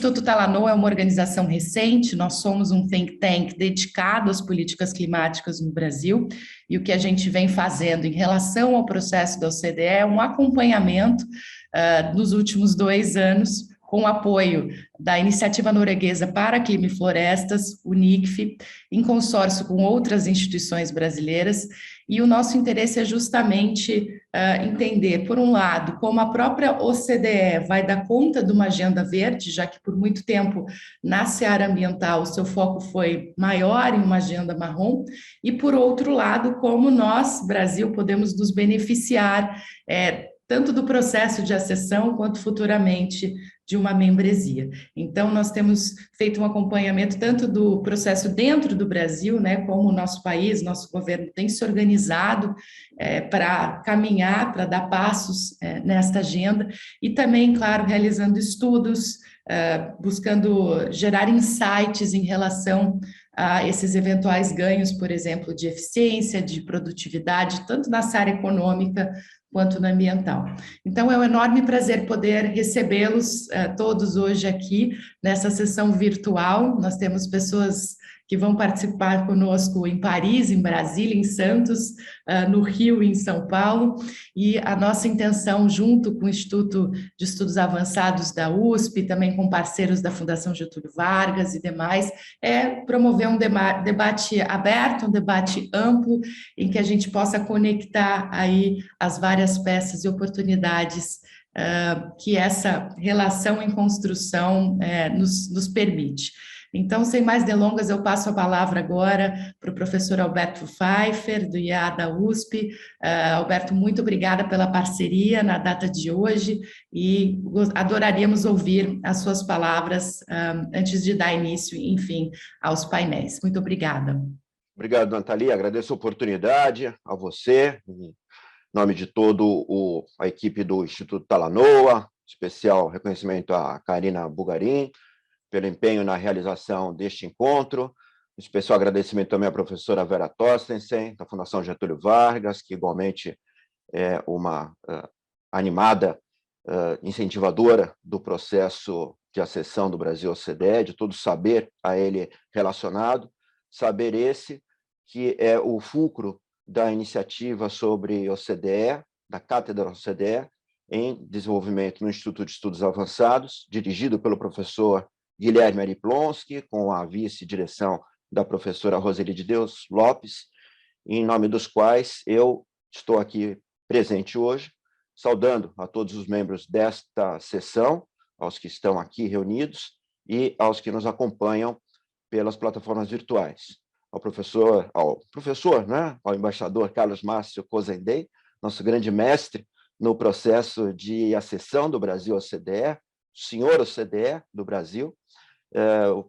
Instituto Talanoa é uma organização recente, nós somos um think tank dedicado às políticas climáticas no Brasil, e o que a gente vem fazendo em relação ao processo da OCDE é um acompanhamento nos últimos 2 anos, com o apoio da Iniciativa Norueguesa para Clima e Florestas, o NICF, em consórcio com outras instituições brasileiras, e o nosso interesse é justamente entender, por um lado, como a própria OCDE vai dar conta de uma agenda verde, já que por muito tempo na seara ambiental o seu foco foi maior em uma agenda marrom, e por outro lado, como nós, Brasil, podemos nos beneficiar tanto do processo de acessão quanto futuramente de uma membresia. Então, nós temos feito um acompanhamento tanto do processo dentro do Brasil, né, como o nosso país, nosso governo tem se organizado para caminhar, para dar passos nesta agenda, e também, claro, realizando estudos, buscando gerar insights em relação a esses eventuais ganhos, por exemplo, de eficiência, de produtividade, tanto na área econômica quanto na ambiental. Então, é um enorme prazer poder recebê-los todos hoje aqui nessa sessão virtual. Nós temos pessoas que vão participar conosco em Paris, em Brasília, em Santos, no Rio e em São Paulo, e a nossa intenção, junto com o Instituto de Estudos Avançados da USP, também com parceiros da Fundação Getúlio Vargas e demais, é promover um debate aberto, um debate amplo, em que a gente possa conectar aí as várias peças e oportunidades que essa relação em construção nos permite. Então, sem mais delongas, eu passo a palavra agora para o professor Alberto Pfeiffer, do IA da USP. Alberto, muito obrigada pela parceria na data de hoje e adoraríamos ouvir as suas palavras antes de dar início, enfim, aos painéis. Muito obrigada. Obrigado, Nathalie. Agradeço a oportunidade a você, em nome de toda a equipe do Instituto Talanoa, especial reconhecimento a Karina Bugarin, pelo empenho na realização deste encontro. Especial agradecimento também à professora Vera Torstensen, da Fundação Getúlio Vargas, que igualmente é uma animada incentivadora do processo de acessão do Brasil à OCDE, de todo o saber a ele relacionado, saber esse que é o fulcro da iniciativa sobre OCDE, da Cátedra OCDE, em desenvolvimento no Instituto de Estudos Avançados, dirigido pelo professor Guilherme Ariplonsky, com a vice-direção da professora Roseli de Deus Lopes, em nome dos quais eu estou aqui presente hoje, saudando a todos os membros desta sessão, aos que estão aqui reunidos e aos que nos acompanham pelas plataformas virtuais. Ao professor, né, ao embaixador Carlos Márcio Cozendey, nosso grande mestre no processo de acessão do Brasil à OCDE, senhor OCDE do Brasil,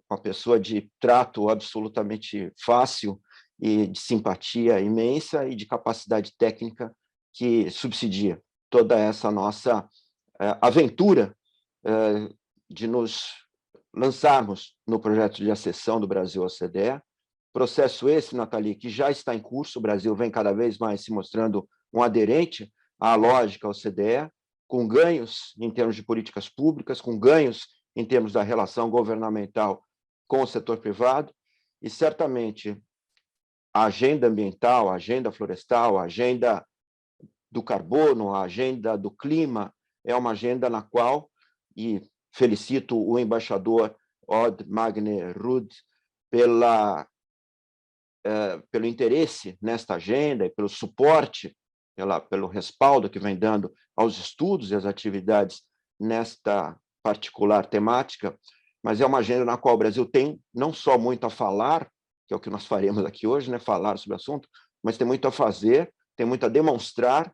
uma pessoa de trato absolutamente fácil e de simpatia imensa e de capacidade técnica que subsidia toda essa nossa aventura de nos lançarmos no projeto de acessão do Brasil à OCDE. Processo esse, Nathalie, que já está em curso, o Brasil vem cada vez mais se mostrando um aderente à lógica OCDE, com ganhos em termos de políticas públicas, com ganhos em termos da relação governamental com o setor privado, e certamente a agenda ambiental, a agenda florestal, a agenda do carbono, a agenda do clima, é uma agenda na qual, e felicito o embaixador Odd Magne Rudd pelo interesse nesta agenda e pelo suporte, pelo respaldo que vem dando aos estudos e às atividades nesta particular temática, mas é uma agenda na qual o Brasil tem não só muito a falar, que é o que nós faremos aqui hoje, né, falar sobre o assunto, mas tem muito a fazer, tem muito a demonstrar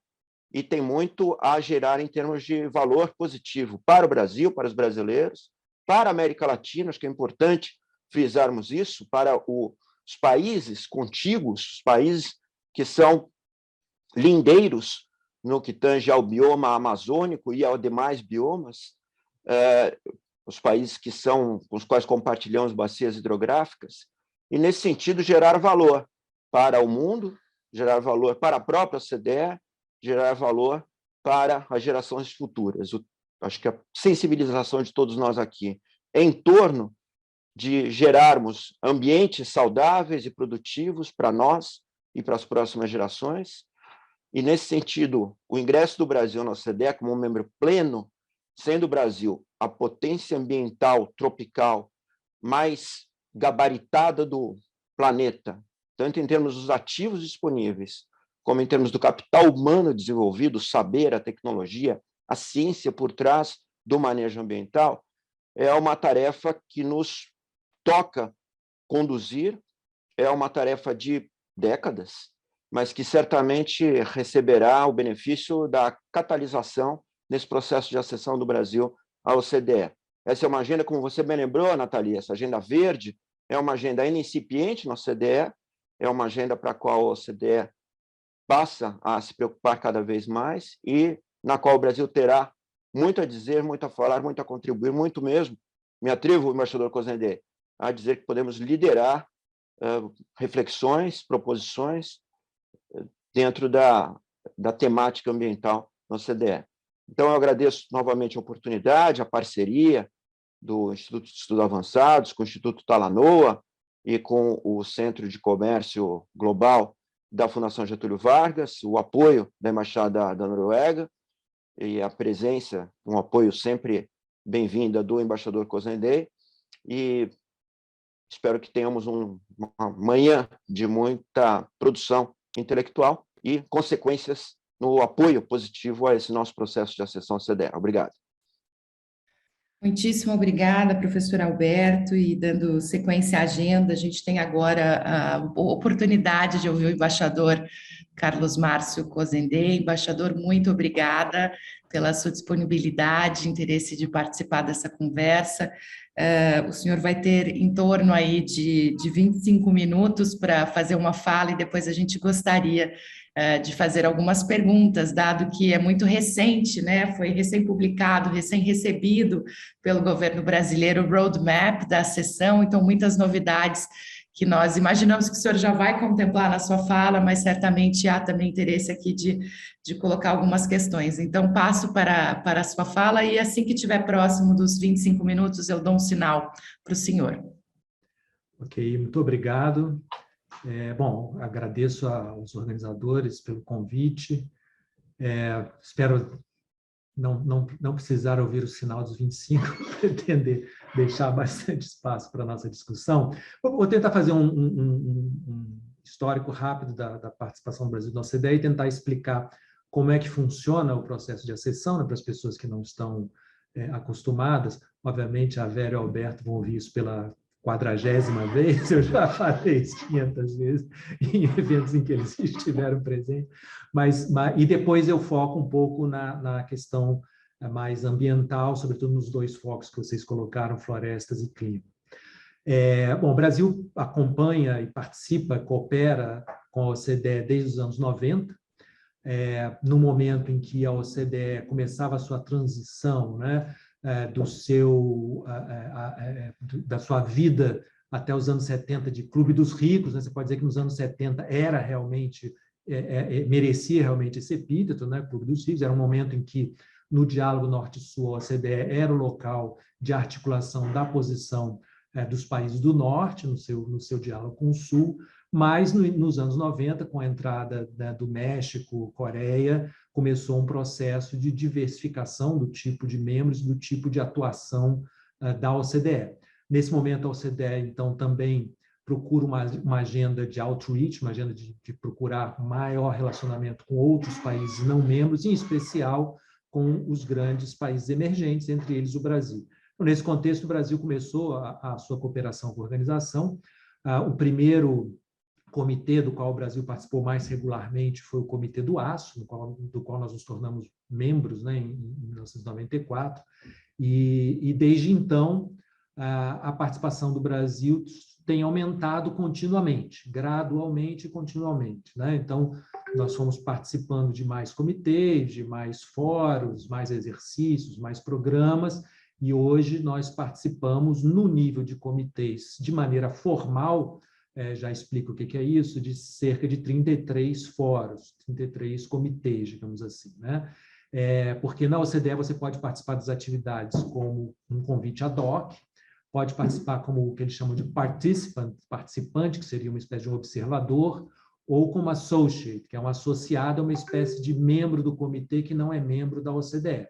e tem muito a gerar em termos de valor positivo para o Brasil, para os brasileiros, para a América Latina, acho que é importante frisarmos isso, para os países contíguos, os países que são lindeiros no que tange ao bioma amazônico e aos demais biomas, os países com os quais compartilhamos bacias hidrográficas, e, nesse sentido, gerar valor para o mundo, gerar valor para a própria OCDE, gerar valor para as gerações futuras. Acho que a sensibilização de todos nós aqui em torno de gerarmos ambientes saudáveis e produtivos para nós e para as próximas gerações. E, nesse sentido, o ingresso do Brasil na OCDE como um membro pleno, sendo o Brasil a potência ambiental tropical mais gabaritada do planeta, tanto em termos dos ativos disponíveis, como em termos do capital humano desenvolvido, o saber, a tecnologia, a ciência por trás do manejo ambiental, é uma tarefa que nos toca conduzir, é uma tarefa de décadas, mas que certamente receberá o benefício da catalisação nesse processo de acessão do Brasil à OCDE. Essa é uma agenda, como você bem lembrou, Nathalie, essa agenda verde é uma agenda ainda incipiente na OCDE, é uma agenda para a qual a OCDE passa a se preocupar cada vez mais e na qual o Brasil terá muito a dizer, muito a falar, muito a contribuir, muito mesmo. Me atrevo, embaixador Cosendê, a dizer que podemos liderar reflexões, proposições dentro da temática ambiental na OCDE. Então, eu agradeço novamente a oportunidade, a parceria do Instituto de Estudos Avançados, com o Instituto Talanoa e com o Centro de Comércio Global da Fundação Getúlio Vargas, o apoio da Embaixada da Noruega e a presença, um apoio sempre bem-vinda do embaixador Cosendê, e espero que tenhamos uma manhã de muita produção intelectual e consequências no apoio positivo a esse nosso processo de acessão à OCDE. Obrigado. Muitíssimo obrigada, professor Alberto, e dando sequência à agenda, a gente tem agora a oportunidade de ouvir o embaixador Carlos Márcio Cosendê. Embaixador, muito obrigada pela sua disponibilidade, interesse de participar dessa conversa. O senhor vai ter em torno aí de 25 minutos para fazer uma fala e depois a gente gostaria de fazer algumas perguntas, dado que é muito recente, né? Foi recém-publicado, recém-recebido pelo governo brasileiro o roadmap da sessão, então muitas novidades que nós imaginamos que o senhor já vai contemplar na sua fala, mas certamente há também interesse aqui de colocar algumas questões. Então, passo para a sua fala e assim que estiver próximo dos 25 minutos, eu dou um sinal para o senhor. Ok, muito obrigado. Bom, agradeço aos organizadores pelo convite. Espero não precisar ouvir o sinal dos 25, pretender deixar bastante espaço para a nossa discussão. Vou tentar fazer um histórico rápido da participação do Brasil na OCDE e tentar explicar como é que funciona o processo de acessão, né, para as pessoas que não estão acostumadas. Obviamente, a Vera e o Alberto vão ouvir isso pela 40ª vez, eu já falei isso 500 vezes em eventos em que eles estiveram presentes, e depois eu foco um pouco na questão mais ambiental, sobretudo nos dois focos que vocês colocaram, florestas e clima. Bom, o Brasil acompanha e participa, coopera com a OCDE desde os anos 90, no momento em que a OCDE começava a sua transição, né, da sua vida até os anos 70 de Clube dos Ricos, né? Você pode dizer que nos anos 70 era realmente, merecia realmente esse epíteto, né? Clube dos Ricos, era um momento em que no diálogo Norte-Sul a OCDE era o local de articulação da posição dos países do Norte, no seu diálogo com o Sul, mas nos anos 90, com a entrada do México, Coreia, começou um processo de diversificação do tipo de membros, do tipo de atuação da OCDE. Nesse momento, a OCDE, então, também procura uma agenda de outreach, uma agenda de procurar maior relacionamento com outros países não membros, em especial com os grandes países emergentes, entre eles o Brasil. Então, nesse contexto, o Brasil começou a sua cooperação com a organização. O primeiro comitê do qual o Brasil participou mais regularmente foi o Comitê do Aço, do qual nós nos tornamos membros, né, em 1994, e desde então a participação do Brasil tem aumentado continuamente, gradualmente e continuamente, né? Então, nós fomos participando de mais comitês, de mais fóruns, mais exercícios, mais programas, e hoje nós participamos no nível de comitês de maneira formal, já explico o que é isso, de cerca de 33 fóruns, 33 comitês, digamos assim, né? Porque na OCDE você pode participar das atividades como um convite ad hoc, pode participar como o que eles chamam de participante, que seria uma espécie de um observador, ou como associate, que é um associado, uma espécie de membro do comitê que não é membro da OCDE.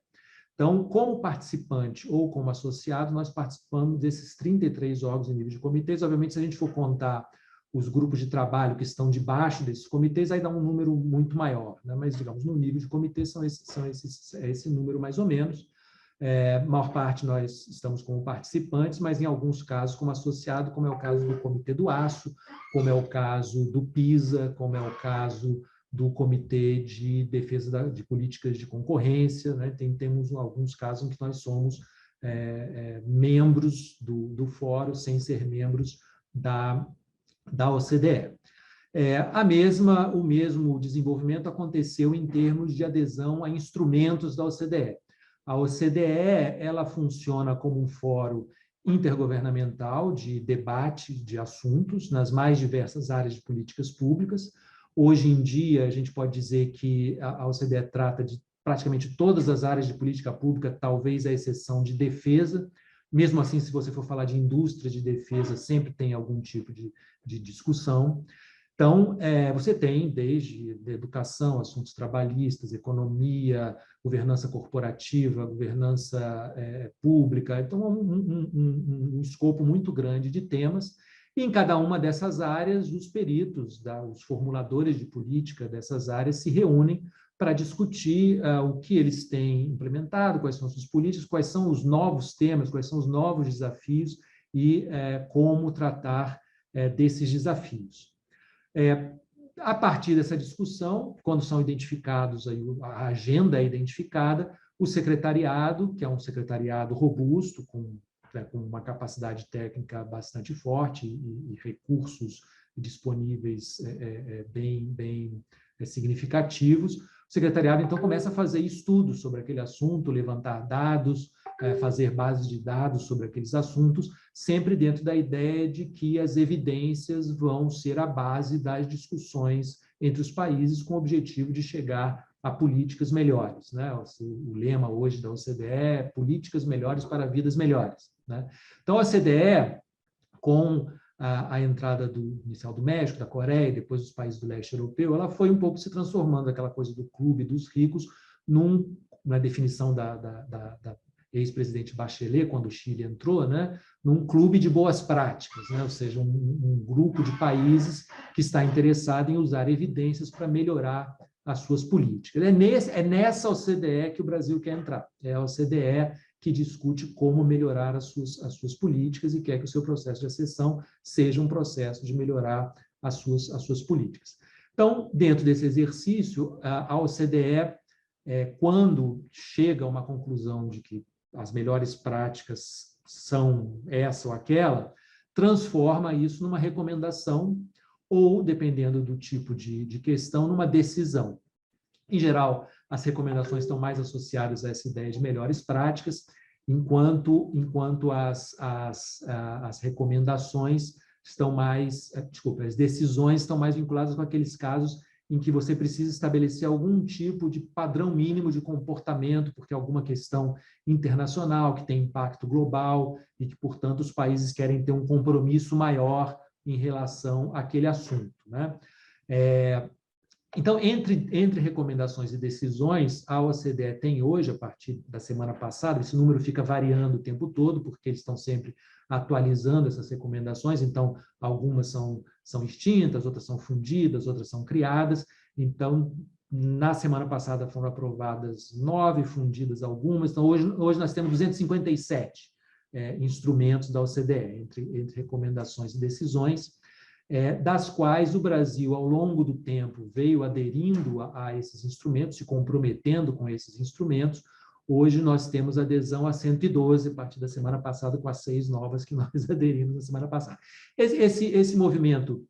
Então, como participante ou como associado, nós participamos desses 33 órgãos em nível de comitês. Obviamente, se a gente for contar os grupos de trabalho que estão debaixo desses comitês, aí dá um número muito maior, né? Mas, digamos, no nível de comitê é esse número mais ou menos. Maior parte nós estamos como participantes, mas em alguns casos como associado, como é o caso do Comitê do Aço, como é o caso do PISA, como é o caso do Comitê de Defesa de Políticas de Concorrência, né? Temos alguns casos em que nós somos membros do fórum, sem ser membros da OCDE. O mesmo desenvolvimento aconteceu em termos de adesão a instrumentos da OCDE. A OCDE ela funciona como um fórum intergovernamental de debate de assuntos nas mais diversas áreas de políticas públicas. Hoje em dia, a gente pode dizer que a OCDE trata de praticamente todas as áreas de política pública, talvez à exceção de defesa. Mesmo assim, se você for falar de indústria de defesa, sempre tem algum tipo de discussão. Então, você tem desde educação, assuntos trabalhistas, economia, governança corporativa, governança pública, então um escopo muito grande de temas, e em cada uma dessas áreas, os peritos, os formuladores de política dessas áreas se reúnem para discutir o que eles têm implementado, quais são as suas políticas, quais são os novos temas, quais são os novos desafios e como tratar desses desafios. A partir dessa discussão, quando são identificados, aí, a agenda é identificada, o secretariado, que é um secretariado robusto, com uma capacidade técnica bastante forte e recursos disponíveis bem significativos, o secretariado, então, começa a fazer estudos sobre aquele assunto, levantar dados, fazer bases de dados sobre aqueles assuntos, sempre dentro da ideia de que as evidências vão ser a base das discussões entre os países com o objetivo de chegar a políticas melhores, né? O lema hoje da OCDE é políticas melhores para vidas melhores, né? Então, a OCDE, com a entrada inicial do México, da Coreia, e depois dos países do leste europeu, ela foi um pouco se transformando aquela coisa do clube dos ricos na definição da ex-presidente Bachelet, quando o Chile entrou, né, num clube de boas práticas, né, ou seja, um grupo de países que está interessado em usar evidências para melhorar as suas políticas. É nessa OCDE que o Brasil quer entrar. É a OCDE que discute como melhorar as suas políticas e quer que o seu processo de acessão seja um processo de melhorar as suas políticas. Então, dentro desse exercício, a OCDE, quando chega a uma conclusão de que as melhores práticas são essa ou aquela, transforma isso numa recomendação ou, dependendo do tipo de questão, numa decisão. Em geral, as recomendações estão mais associadas a essa ideia de melhores práticas, enquanto as recomendações estão mais, as decisões estão mais vinculadas com aqueles casos em que você precisa estabelecer algum tipo de padrão mínimo de comportamento, porque é alguma questão internacional que tem impacto global e que, portanto, os países querem ter um compromisso maior em relação àquele assunto, né? Então, entre recomendações e decisões, a OCDE tem hoje, a partir da semana passada, esse número fica variando o tempo todo, porque eles estão sempre atualizando essas recomendações, então, algumas são extintas, outras são fundidas, outras são criadas. Então, na semana passada foram aprovadas 9, fundidas algumas. Então, hoje nós temos 257 instrumentos da OCDE, entre recomendações e decisões, das quais o Brasil, ao longo do tempo, veio aderindo a esses instrumentos, se comprometendo com esses instrumentos. Hoje nós temos adesão a 112, a partir da semana passada, com as 6 novas que nós aderimos na semana passada. Esse movimento,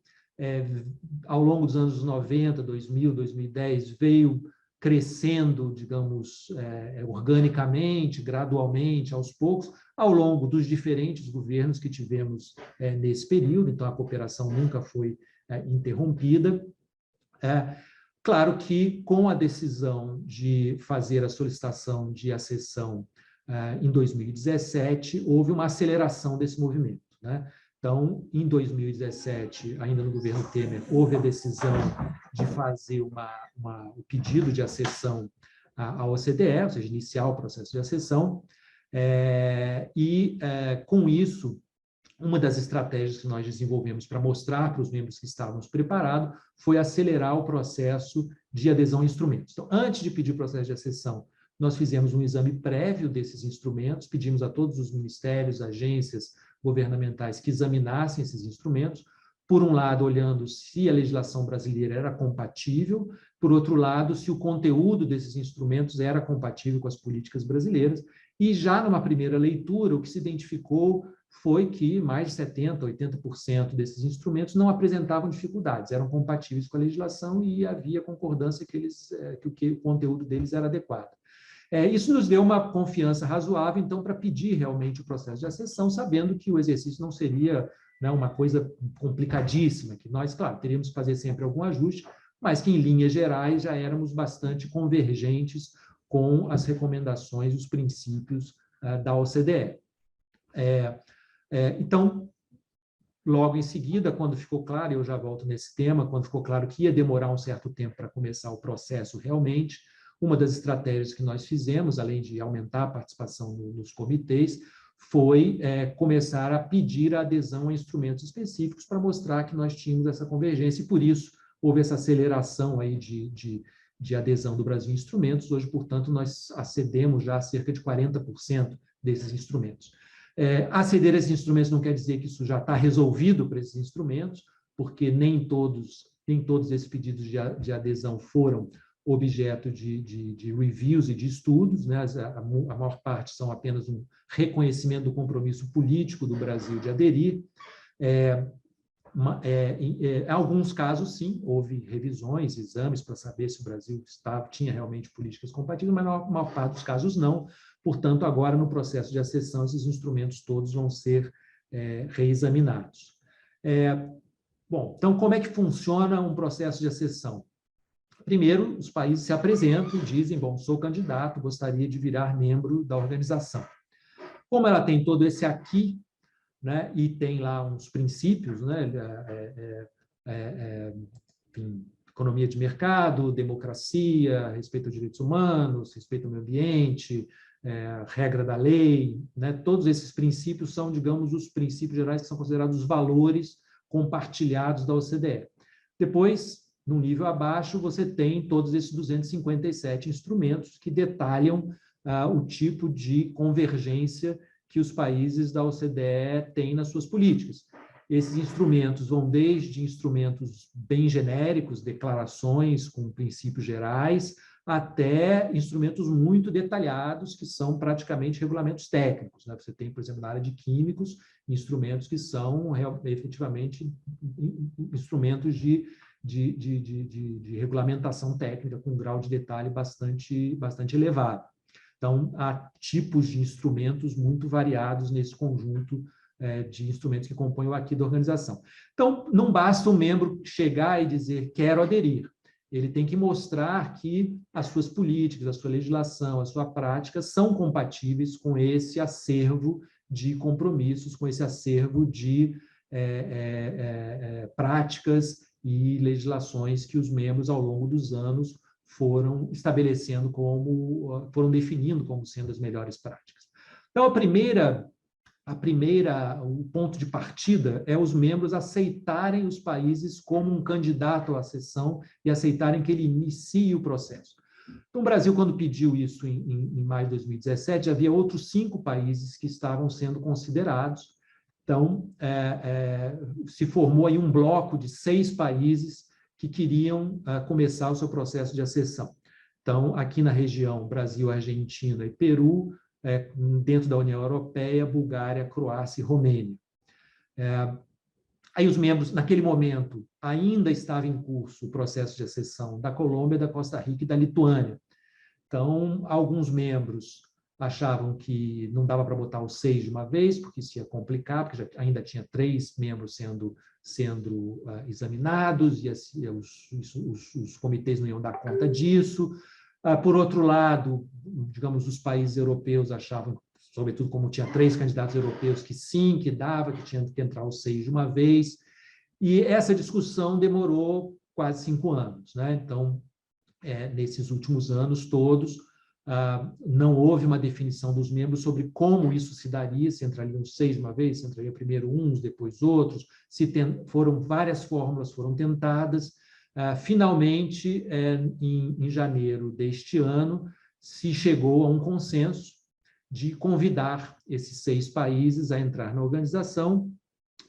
ao longo dos anos 90, 2000, 2010, veio crescendo, digamos, organicamente, gradualmente, aos poucos, ao longo dos diferentes governos que tivemos nesse período. Então, a cooperação nunca foi interrompida. Claro que, com a decisão de fazer a solicitação de acessão em 2017, houve uma aceleração desse movimento, né? Então, em 2017, ainda no governo Temer, houve a decisão de fazer o pedido de acessão à OCDE, ou seja, iniciar o processo de acessão, com isso, uma das estratégias que nós desenvolvemos para mostrar para os membros que estávamos preparados foi acelerar o processo de adesão a instrumentos. Então, antes de pedir o processo de acessão, nós fizemos um exame prévio desses instrumentos, pedimos a todos os ministérios, agências governamentais que examinassem esses instrumentos, por um lado, olhando se a legislação brasileira era compatível, por outro lado, se o conteúdo desses instrumentos era compatível com as políticas brasileiras, e já numa primeira leitura, o que se identificou foi que mais de 70%, 80% desses instrumentos não apresentavam dificuldades, eram compatíveis com a legislação e havia concordância que o conteúdo deles era adequado. Isso nos deu uma confiança razoável, então, para pedir realmente o processo de acessão, sabendo que o exercício não seria, né, uma coisa complicadíssima, que nós, claro, teríamos que fazer sempre algum ajuste, mas que, em linhas gerais, já éramos bastante convergentes com as recomendações, os princípios da OCDE. Então, logo em seguida, quando ficou claro, eu já volto nesse tema, quando ficou claro que ia demorar um certo tempo para começar o processo realmente, uma das estratégias que nós fizemos, além de aumentar a participação nos comitês, foi começar a pedir a adesão a instrumentos específicos para mostrar que nós tínhamos essa convergência, e por isso houve essa aceleração aí de adesão do Brasil em instrumentos. Hoje, portanto, nós acedemos já a cerca de 40% desses instrumentos. Aceder a esses instrumentos não quer dizer que isso já está resolvido para esses instrumentos, porque nem todos esses pedidos de adesão foram objeto de reviews e de estudos, né? A maior parte são apenas um reconhecimento do compromisso político do Brasil de aderir. Em alguns casos, sim, houve revisões, exames para saber se o Brasil tinha realmente políticas compatíveis, mas na maior parte dos casos não. Portanto, agora, no processo de acessão, esses instrumentos todos vão ser reexaminados. Bom, então, como é que funciona um processo de acessão? Primeiro, os países se apresentam e dizem, bom, sou candidato, gostaria de virar membro da organização. Como ela tem todo esse aqui, né, e tem lá uns princípios, né, enfim, economia de mercado, democracia, respeito aos direitos humanos, respeito ao meio ambiente, regra da lei, né, todos esses princípios são, digamos, os princípios gerais que são considerados os valores compartilhados da OCDE. Depois, num nível abaixo, você tem todos esses 257 instrumentos que detalham o tipo de convergência que os países da OCDE têm nas suas políticas. Esses instrumentos vão desde instrumentos bem genéricos, declarações com princípios gerais, até instrumentos muito detalhados, que são praticamente regulamentos técnicos, né? Você tem, por exemplo, na área de químicos, instrumentos que são efetivamente instrumentos de regulamentação técnica com um grau de detalhe bastante elevado. Então, há tipos de instrumentos muito variados nesse conjunto de instrumentos que compõem o aqui da organização. Então, não basta um membro chegar e dizer, quero aderir. Ele tem que mostrar que as suas políticas, a sua legislação, a sua prática são compatíveis com esse acervo de compromissos, com esse acervo de práticas e legislações que os membros, ao longo dos anos, foram estabelecendo foram definindo como sendo as melhores práticas. Então, o ponto de partida é os membros aceitarem os países como um candidato à acessão e aceitarem que ele inicie o processo. Então, o Brasil, quando pediu isso em maio de 2017, havia outros 5 países que estavam sendo considerados. Então, se formou aí um bloco de 6 países que queriam começar o seu processo de acessão. Então, aqui na região, Brasil, Argentina e Peru, dentro da União Europeia, Bulgária, Croácia e Romênia. Aí os membros, naquele momento, ainda estava em curso o processo de acessão da Colômbia, da Costa Rica e da Lituânia. Então, alguns membros achavam que não dava para botar os 6 de uma vez, porque isso ia complicar, porque ainda tinha 3 membros sendo examinados, e os comitês não iam dar conta disso. Por outro lado, digamos, os países europeus achavam, sobretudo como tinha 3 candidatos europeus, que sim, que dava, que tinha que entrar os 6 de uma vez. E essa discussão demorou quase 5 anos, né? Então, nesses últimos anos todos, não houve uma definição dos membros sobre como isso se daria, se entrariam 6 de uma vez, se entraria primeiro uns, depois outros, foram várias fórmulas foram tentadas. Finalmente, em janeiro deste ano, se chegou a um consenso de convidar esses 6 países a entrar na organização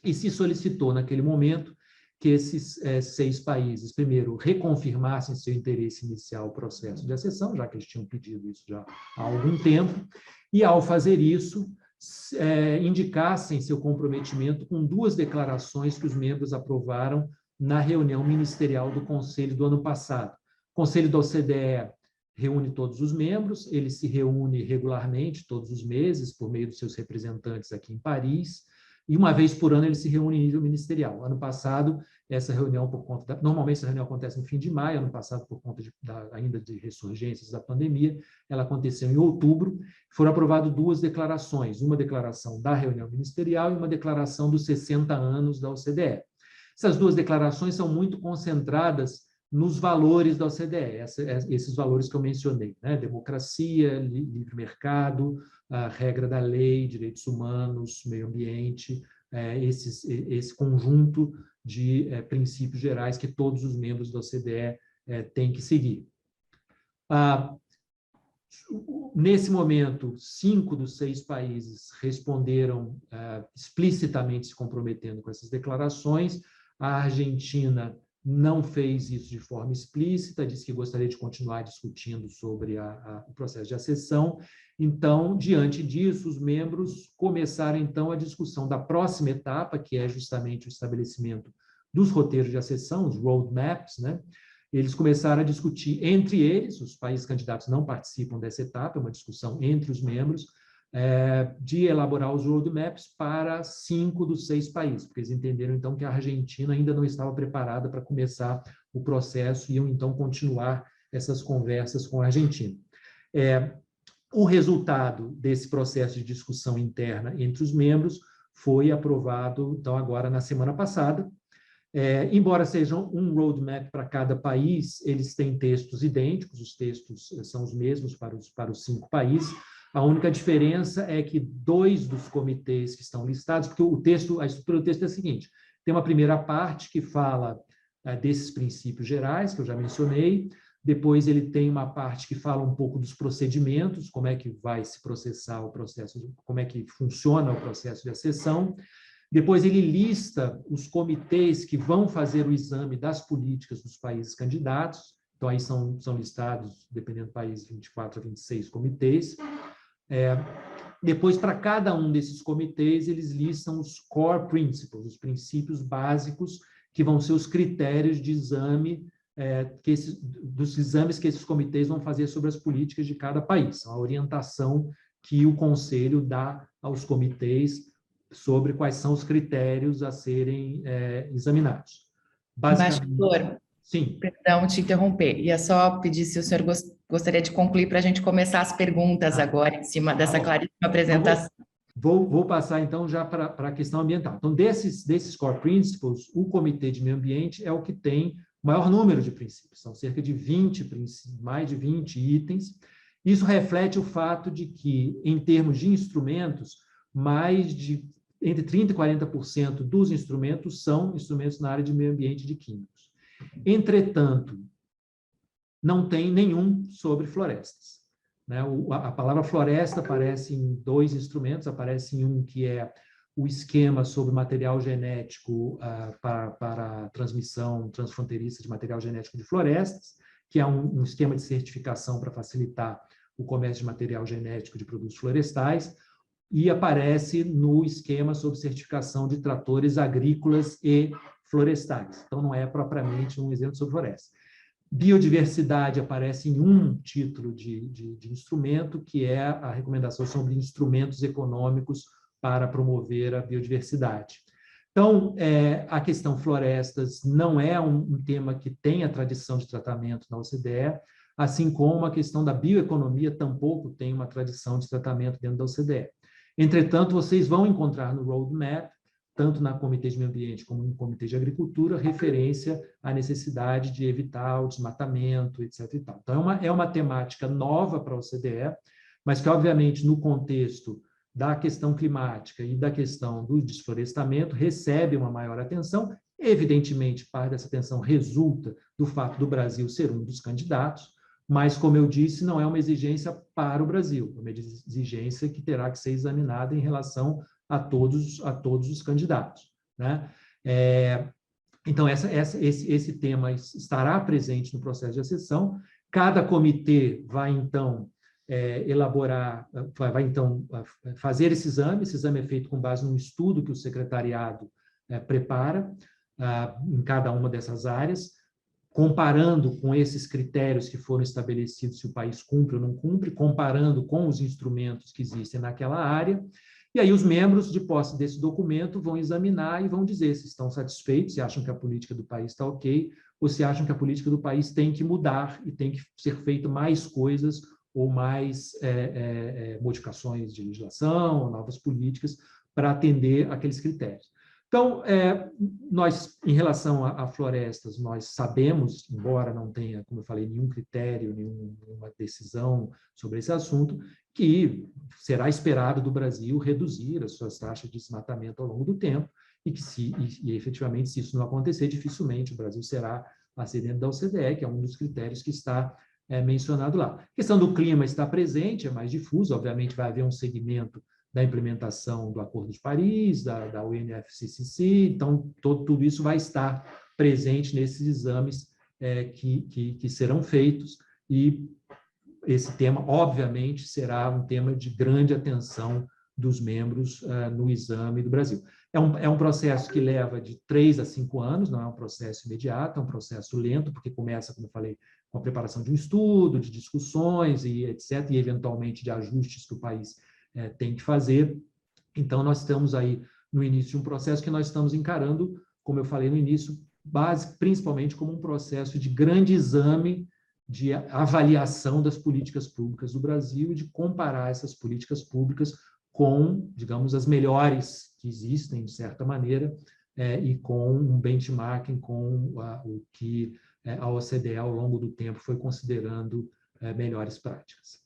e se solicitou, naquele momento, que esses 6 países, primeiro, reconfirmassem seu interesse inicial ao processo de acessão, já que eles tinham pedido isso já há algum tempo, e, ao fazer isso, indicassem seu comprometimento com 2 declarações que os membros aprovaram na reunião ministerial do Conselho do ano passado. O Conselho da OCDE reúne todos os membros, ele se reúne regularmente, todos os meses, por meio dos seus representantes aqui em Paris, e uma vez por ano ele se reúne em nível ministerial. Ano passado, essa reunião, normalmente essa reunião acontece no fim de maio, ano passado, por conta ainda de ressurgências da pandemia, ela aconteceu em outubro. Foram aprovadas 2 declarações, uma declaração da reunião ministerial e uma declaração dos 60 anos da OCDE. Essas 2 declarações são muito concentradas nos valores da OCDE, esses valores que eu mencionei, né? Democracia, livre mercado, a regra da lei, direitos humanos, meio ambiente, esse conjunto de princípios gerais que todos os membros da OCDE têm que seguir. Nesse momento, 5 dos 6 países responderam explicitamente se comprometendo com essas declarações. A Argentina não fez isso de forma explícita, disse que gostaria de continuar discutindo sobre o processo de acessão. Então, diante disso, os membros começaram, então, a discussão da próxima etapa, que é justamente o estabelecimento dos roteiros de acessão, os roadmaps, né? Eles começaram a discutir entre eles, os países candidatos não participam dessa etapa, é uma discussão entre os membros, de elaborar os roadmaps para 5 dos 6 países, porque eles entenderam, então, que a Argentina ainda não estava preparada para começar o processo e iam, então, continuar essas conversas com a Argentina. O resultado desse processo de discussão interna entre os membros foi aprovado, então, agora na semana passada. Embora sejam um roadmap para cada país, eles têm textos idênticos, os textos são os mesmos para os 5 países. A única diferença é que 2 dos comitês que estão listados, porque a estrutura do texto é a seguinte: tem uma primeira parte que fala desses princípios gerais, que eu já mencionei, depois ele tem uma parte que fala um pouco dos procedimentos, como é que vai se processar o processo, como é que funciona o processo de acessão. Depois ele lista os comitês que vão fazer o exame das políticas dos países candidatos, então aí são listados, dependendo do país, 24 a 26 comitês. Depois, para cada um desses comitês, eles listam os core principles, os princípios básicos, que vão ser os critérios de exame, dos exames que esses comitês vão fazer sobre as políticas de cada país. A orientação que o Conselho dá aos comitês sobre quais são os critérios a serem examinados. Embaixador, sim. Perdão te interromper, ia só pedir se o senhor gostaria de concluir para a gente começar as perguntas agora, em cima dessa claríssima apresentação. Vou passar, então, já para a questão ambiental. Então, desses core principles, o Comitê de Meio Ambiente é o que tem o maior número de princípios, são cerca de 20 princípios, mais de 20 itens. Isso reflete o fato de que, em termos de instrumentos, entre 30% e 40% dos instrumentos são instrumentos na área de meio ambiente e de químicos. Entretanto, não tem nenhum sobre florestas, né? A palavra floresta aparece em 2 instrumentos, aparece em um que é o esquema sobre material genético para a transmissão transfronteiriça de material genético de florestas, que é um esquema de certificação para facilitar o comércio de material genético de produtos florestais, e aparece no esquema sobre certificação de tratores agrícolas e florestais. Então, não é propriamente um exemplo sobre floresta. Biodiversidade aparece em um título de instrumento, que é a recomendação sobre instrumentos econômicos para promover a biodiversidade. Então, a questão florestas não é um tema que tem a tradição de tratamento na OCDE. assim como a questão da bioeconomia tampouco tem uma tradição de tratamento dentro da OCDE. Entretanto, vocês vão encontrar no roadmap, tanto na Comitê de Meio Ambiente como no Comitê de Agricultura, referência à necessidade de evitar o desmatamento, etc. E tal. Então, é uma temática nova para a OCDE, mas que, obviamente, no contexto da questão climática e da questão do desflorestamento, recebe uma maior atenção. Evidentemente, parte dessa atenção resulta do fato do Brasil ser um dos candidatos, mas, como eu disse, não é uma exigência para o Brasil, é uma exigência que terá que ser examinada em relação a todos os candidatos, né? Então, esse tema estará presente no processo de acessão. Cada comitê vai, então, elaborar, vai, então, fazer esse exame é feito com base num estudo que o secretariado prepara em cada uma dessas áreas, comparando com esses critérios que foram estabelecidos, se o país cumpre ou não cumpre, comparando com os instrumentos que existem naquela área, e aí os membros, de posse desse documento, vão examinar e vão dizer se estão satisfeitos, se acham que a política do país está ok, ou se acham que a política do país tem que mudar e tem que ser feito mais coisas ou mais modificações de legislação, ou novas políticas para atender aqueles critérios. Então, nós, em relação a florestas, nós sabemos, embora não tenha, como eu falei, nenhum critério, nenhuma decisão sobre esse assunto, que será esperado do Brasil reduzir as suas taxas de desmatamento ao longo do tempo, e que, efetivamente, se isso não acontecer, dificilmente o Brasil será dentro da OCDE, que é um dos critérios que está mencionado lá. A questão do clima está presente, é mais difusa, obviamente vai haver um segmento da implementação do Acordo de Paris, da UNFCCC, então tudo isso vai estar presente nesses exames que serão feitos, e esse tema, obviamente, será um tema de grande atenção dos membros no exame do Brasil. É um processo que leva de 3 a 5 anos, não é um processo imediato, é um processo lento, porque começa, como eu falei, com a preparação de um estudo, de discussões, e etc., e eventualmente de ajustes que o país tem que fazer. Então, nós estamos aí no início de um processo que nós estamos encarando, como eu falei no início, principalmente como um processo de grande exame, de avaliação das políticas públicas do Brasil e de comparar essas políticas públicas com, digamos, as melhores que existem, de certa maneira, e com um benchmarking com o que a OCDE, ao longo do tempo, foi considerando melhores práticas.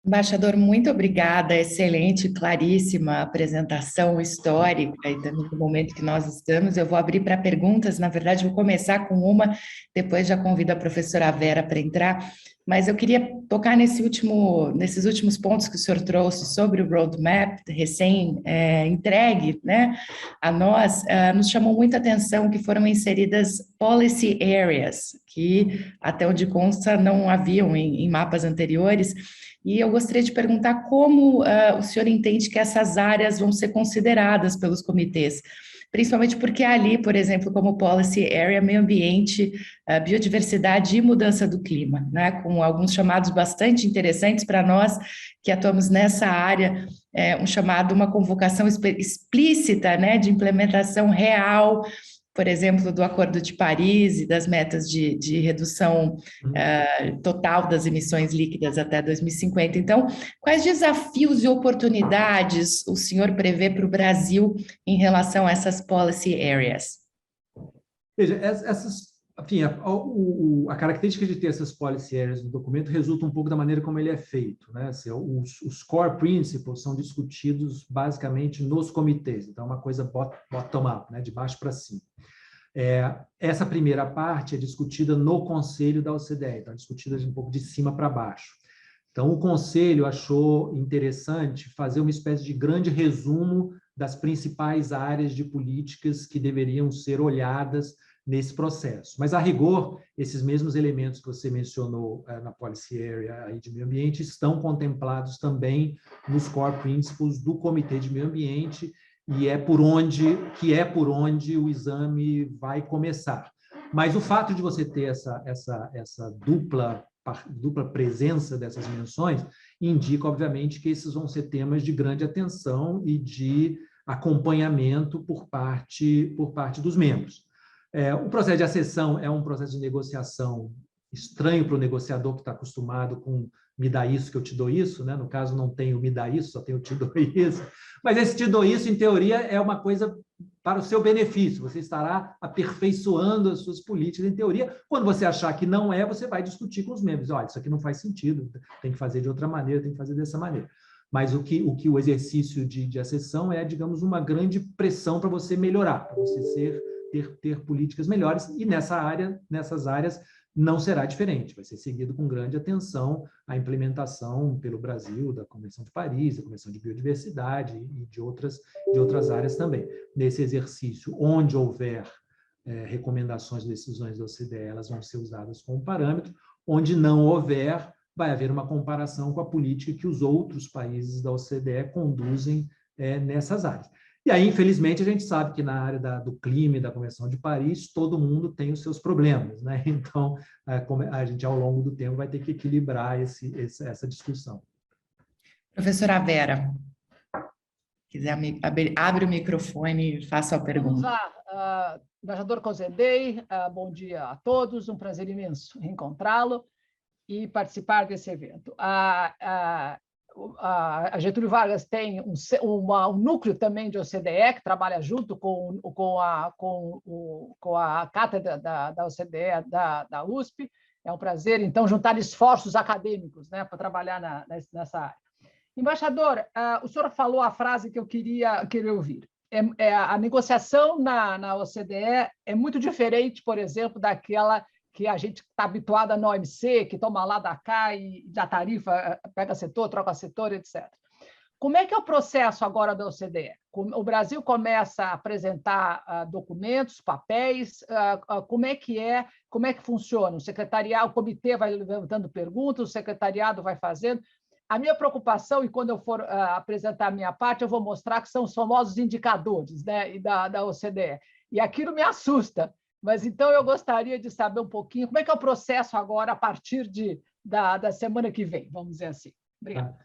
Embaixador, muito obrigada, excelente, claríssima apresentação histórica e também do momento que nós estamos. Eu vou abrir para perguntas, na verdade vou começar com uma, depois já convido a professora Vera para entrar, mas eu queria tocar nesses últimos pontos que o senhor trouxe sobre o roadmap recém-entregue, né, a nós. Nos chamou muita atenção que foram inseridas policy areas, que até onde consta não haviam em mapas anteriores. E eu gostaria de perguntar como o senhor entende que essas áreas vão ser consideradas pelos comitês, principalmente porque ali, por exemplo, como Policy Area, meio ambiente, biodiversidade e mudança do clima, né, com alguns chamados bastante interessantes para nós que atuamos nessa área, uma convocação explícita, né, de implementação real, por exemplo, do Acordo de Paris e das metas de redução total das emissões líquidas até 2050. Então, quais desafios e oportunidades o senhor prevê para o Brasil em relação a essas policy areas? Veja, a característica de ter essas policy areas no documento resulta um pouco da maneira como ele é feito, né? Assim, os core principles são discutidos basicamente nos comitês, então é uma coisa bottom-up, né? De baixo para cima. Essa primeira parte é discutida no Conselho da OCDE, então é discutida um pouco de cima para baixo. Então, o Conselho achou interessante fazer uma espécie de grande resumo das principais áreas de políticas que deveriam ser olhadas nesse processo. Mas, a rigor, esses mesmos elementos que você mencionou na Policy Area aí de meio ambiente estão contemplados também nos Core Principles do Comitê de Meio Ambiente, e é por onde o exame vai começar. Mas o fato de você ter essa dupla presença dessas menções indica, obviamente, que esses vão ser temas de grande atenção e de acompanhamento por parte dos membros. O processo de acessão é um processo de negociação estranho para o negociador que está acostumado com me dá isso que eu te dou isso, né? No caso, não tem o me dá isso, só tem o te dou isso. Mas esse te dou isso, em teoria, é uma coisa para o seu benefício. Você estará aperfeiçoando as suas políticas, em teoria. Quando você achar que não é, você vai discutir com os membros. Olha, isso aqui não faz sentido, tem que fazer de outra maneira, tem que fazer dessa maneira. Mas o que o exercício de acessão é, digamos, uma grande pressão para você melhorar, para você ter políticas melhores, e nessas áreas não será diferente, vai ser seguido com grande atenção a implementação pelo Brasil da Convenção de Paris, da Convenção de Biodiversidade e de outras áreas também. Nesse exercício, onde houver recomendações, decisões da OCDE, elas vão ser usadas como parâmetro, onde não houver, vai haver uma comparação com a política que os outros países da OCDE conduzem nessas áreas. E aí, infelizmente, a gente sabe que na área do clima e da Convenção de Paris, todo mundo tem os seus problemas, né? Então, a gente, ao longo do tempo, vai ter que equilibrar essa discussão. Professora Vera, quiser abre o microfone e faça a pergunta. Vamos lá, embaixador Cozendey, bom dia a todos, um prazer imenso reencontrá-lo e participar desse evento. A Getúlio Vargas tem um núcleo também de OCDE, que trabalha junto com a cátedra da OCDE da USP. É um prazer, então, juntar esforços acadêmicos, né, para trabalhar nessa área. Embaixador, o senhor falou a frase que eu queria ouvir. A negociação na OCDE é muito diferente, por exemplo, daquela que a gente está habituada na OMC, que toma lá da cá e da tarifa, pega setor, troca setor, etc. Como é que é o processo agora da OCDE? O Brasil começa a apresentar documentos, papéis, como é que funciona? O comitê vai levantando perguntas, o secretariado vai fazendo. A minha preocupação, e quando eu for apresentar a minha parte, eu vou mostrar que são os famosos indicadores, né, da OCDE. E aquilo me assusta. Mas, então, eu gostaria de saber um pouquinho como é que é o processo agora, a partir da semana que vem, vamos dizer assim. Obrigada.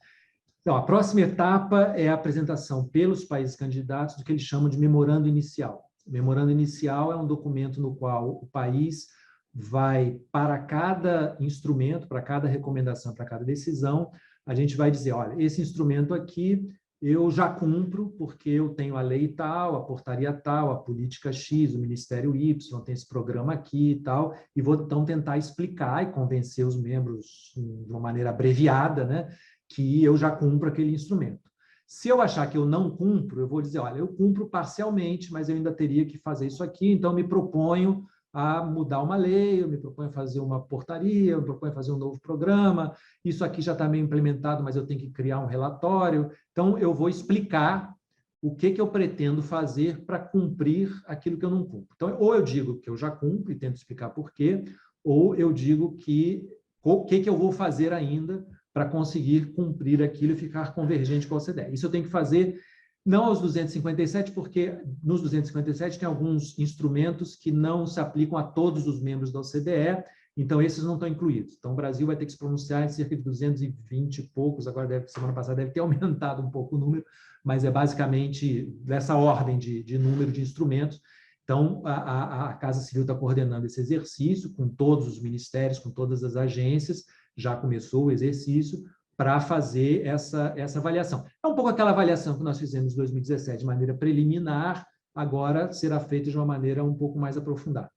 Então, a próxima etapa é a apresentação pelos países candidatos do que eles chamam de memorando inicial. O memorando inicial é um documento no qual o país vai, para cada instrumento, para cada recomendação, para cada decisão, a gente vai dizer, olha, esse instrumento aqui eu já cumpro porque eu tenho a lei tal, a portaria tal, a política X, o Ministério Y, tem esse programa aqui e tal, e vou então tentar explicar e convencer os membros de uma maneira abreviada, né, que eu já cumpro aquele instrumento. Se eu achar que eu não cumpro, eu vou dizer, olha, eu cumpro parcialmente, mas eu ainda teria que fazer isso aqui, então me proponho a mudar uma lei, eu me proponho a fazer uma portaria, eu me proponho a fazer um novo programa, isso aqui já está meio implementado, mas eu tenho que criar um relatório. Então, eu vou explicar o que eu pretendo fazer para cumprir aquilo que eu não cumpro. Então, ou eu digo que eu já cumpro e tento explicar por quê, ou eu digo o que eu vou fazer ainda para conseguir cumprir aquilo e ficar convergente com a OCDE. Isso eu tenho que fazer não aos 257, porque nos 257 tem alguns instrumentos que não se aplicam a todos os membros da OCDE, então esses não estão incluídos. Então o Brasil vai ter que se pronunciar em cerca de 220 e poucos, agora semana passada deve ter aumentado um pouco o número, mas é basicamente dessa ordem de número de instrumentos. Então a Casa Civil está coordenando esse exercício com todos os ministérios, com todas as agências, já começou o exercício, para fazer essa avaliação. É um pouco aquela avaliação que nós fizemos em 2017 de maneira preliminar, agora será feita de uma maneira um pouco mais aprofundada.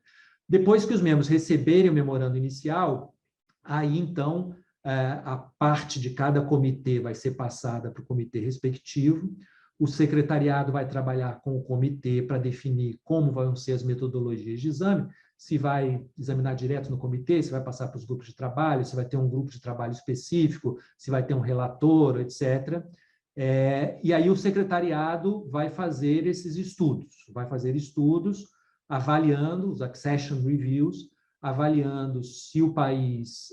Depois que os membros receberem o memorando inicial, aí, então, a parte de cada comitê vai ser passada para o comitê respectivo, o secretariado vai trabalhar com o comitê para definir como vão ser as metodologias de exame, se vai examinar direto no comitê, se vai passar para os grupos de trabalho, se vai ter um grupo de trabalho específico, se vai ter um relator, etc. E aí o secretariado vai fazer esses estudos, avaliando os accession reviews, avaliando se o país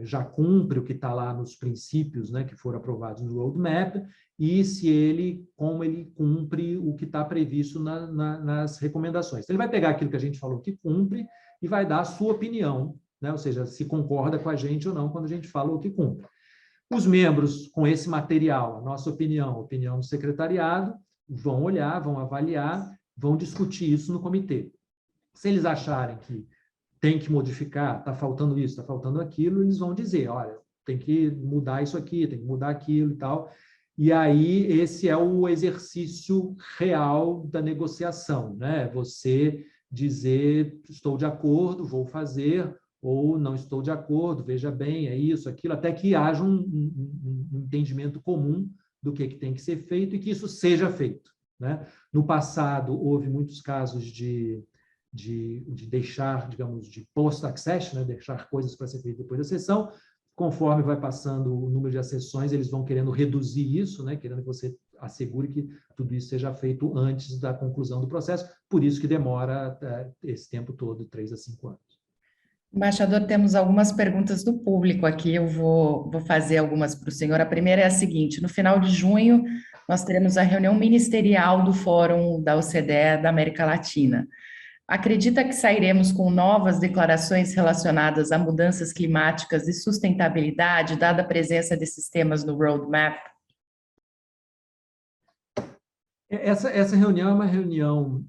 já cumpre o que está lá nos princípios, né, que foram aprovados no roadmap, e como ele cumpre o que está previsto nas recomendações. Então, ele vai pegar aquilo que a gente falou que cumpre e vai dar a sua opinião, né, ou seja, se concorda com a gente ou não quando a gente fala o que cumpre. Os membros, com esse material, a nossa opinião, a opinião do secretariado, vão olhar, vão avaliar, vão discutir isso no comitê. Se eles acharem que tem que modificar, está faltando isso, está faltando aquilo, eles vão dizer, olha, tem que mudar isso aqui, tem que mudar aquilo e tal. E aí esse é o exercício real da negociação, né? Você dizer, estou de acordo, vou fazer, ou não estou de acordo, veja bem, é isso, aquilo, até que haja um entendimento comum do que tem que ser feito e que isso seja feito, né? No passado, houve muitos casos de deixar, digamos, de post-accession, né? Deixar coisas para ser feitas depois da sessão. Conforme vai passando o número de acessões, eles vão querendo reduzir isso, né? Querendo que você assegure que tudo isso seja feito antes da conclusão do processo, por isso que demora esse tempo todo, 3 a 5 anos. Embaixador, temos algumas perguntas do público aqui, eu vou fazer algumas para o senhor. A primeira é a seguinte: no final de junho, nós teremos a reunião ministerial do Fórum da OCDE da América Latina. Acredita que sairemos com novas declarações relacionadas a mudanças climáticas e sustentabilidade, dada a presença desses temas no roadmap? Essa reunião é uma reunião...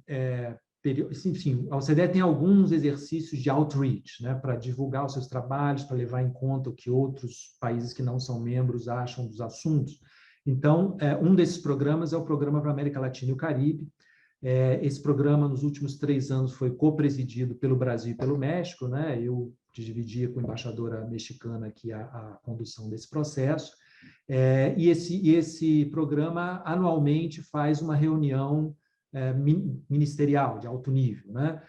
Enfim, a OCDE tem alguns exercícios de outreach, né, para divulgar os seus trabalhos, para levar em conta o que outros países que não são membros acham dos assuntos. Então, um desses programas é o Programa para a América Latina e o Caribe. Esse programa, nos últimos 3 anos, foi co-presidido pelo Brasil e pelo México, né? Eu dividia com a embaixadora mexicana aqui a condução desse processo. E esse programa, anualmente, faz uma reunião ministerial, de alto nível, né?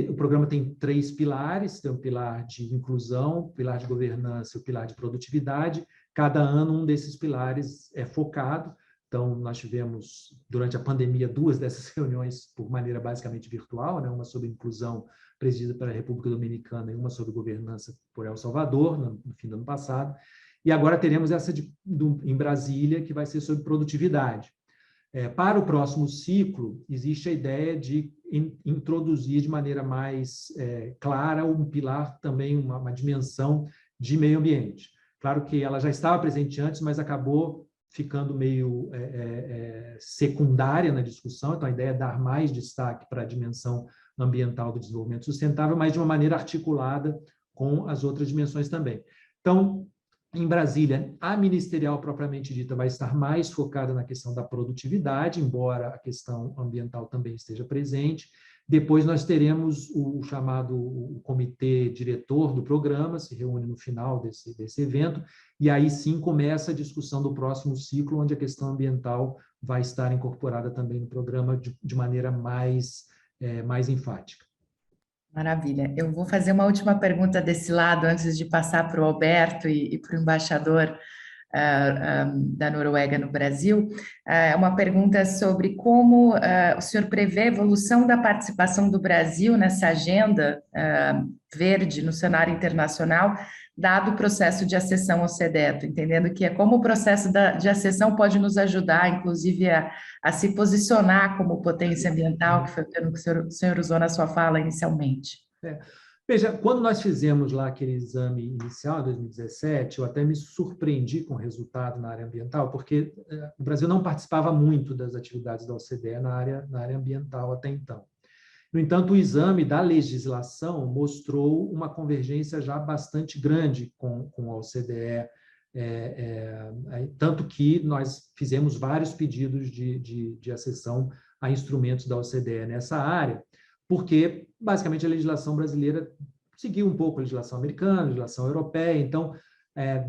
O programa tem 3 pilares: tem o pilar de inclusão, o pilar de governança e o pilar de produtividade. Cada ano, um desses pilares é focado. Então, nós tivemos, durante a pandemia, 2 dessas reuniões por maneira basicamente virtual, né? Uma sobre inclusão, presidida pela República Dominicana, e uma sobre governança por El Salvador, no fim do ano passado. E agora teremos essa em Brasília, que vai ser sobre produtividade. Para o próximo ciclo, existe a ideia de introduzir de maneira mais clara um pilar, também uma dimensão de meio ambiente. Claro que ela já estava presente antes, mas acabou ficando meio secundária na discussão. Então, a ideia é dar mais destaque para a dimensão ambiental do desenvolvimento sustentável, mas de uma maneira articulada com as outras dimensões também. Então, em Brasília, a ministerial propriamente dita vai estar mais focada na questão da produtividade, embora a questão ambiental também esteja presente. Depois nós teremos o comitê diretor do programa, se reúne no final desse evento, e aí sim começa a discussão do próximo ciclo, onde a questão ambiental vai estar incorporada também no programa de maneira mais enfática. Maravilha. Eu vou fazer uma última pergunta desse lado, antes de passar para o Alberto e para o embaixador da Noruega no Brasil. Uma pergunta sobre como o senhor prevê a evolução da participação do Brasil nessa agenda verde no cenário internacional, dado o processo de acessão ao CEDETO, entendendo que como o processo de acessão pode nos ajudar, inclusive, a se posicionar como potência ambiental, que foi o termo que o senhor usou na sua fala inicialmente. Veja, quando nós fizemos lá aquele exame inicial, em 2017, eu até me surpreendi com o resultado na área ambiental, porque o Brasil não participava muito das atividades da OCDE na área ambiental até então. No entanto, o exame da legislação mostrou uma convergência já bastante grande com a OCDE, tanto que nós fizemos vários pedidos de acessão a instrumentos da OCDE nessa área, porque, basicamente, a legislação brasileira seguiu um pouco a legislação americana, a legislação europeia. Então,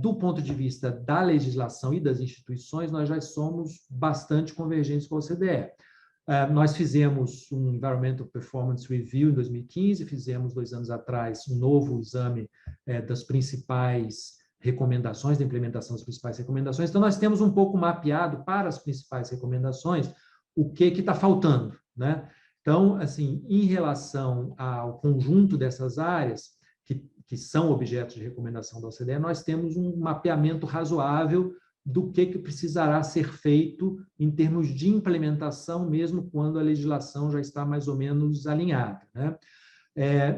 do ponto de vista da legislação e das instituições, nós já somos bastante convergentes com a OCDE. Nós fizemos um Environmental Performance Review em 2015, fizemos 2 anos atrás um novo exame das principais recomendações, da implementação das principais recomendações. Então, nós temos um pouco mapeado para as principais recomendações o que está faltando, né? Então, assim, em relação ao conjunto dessas áreas que são objetos de recomendação da OCDE, nós temos um mapeamento razoável do que precisará ser feito em termos de implementação, mesmo quando a legislação já está mais ou menos alinhada, né?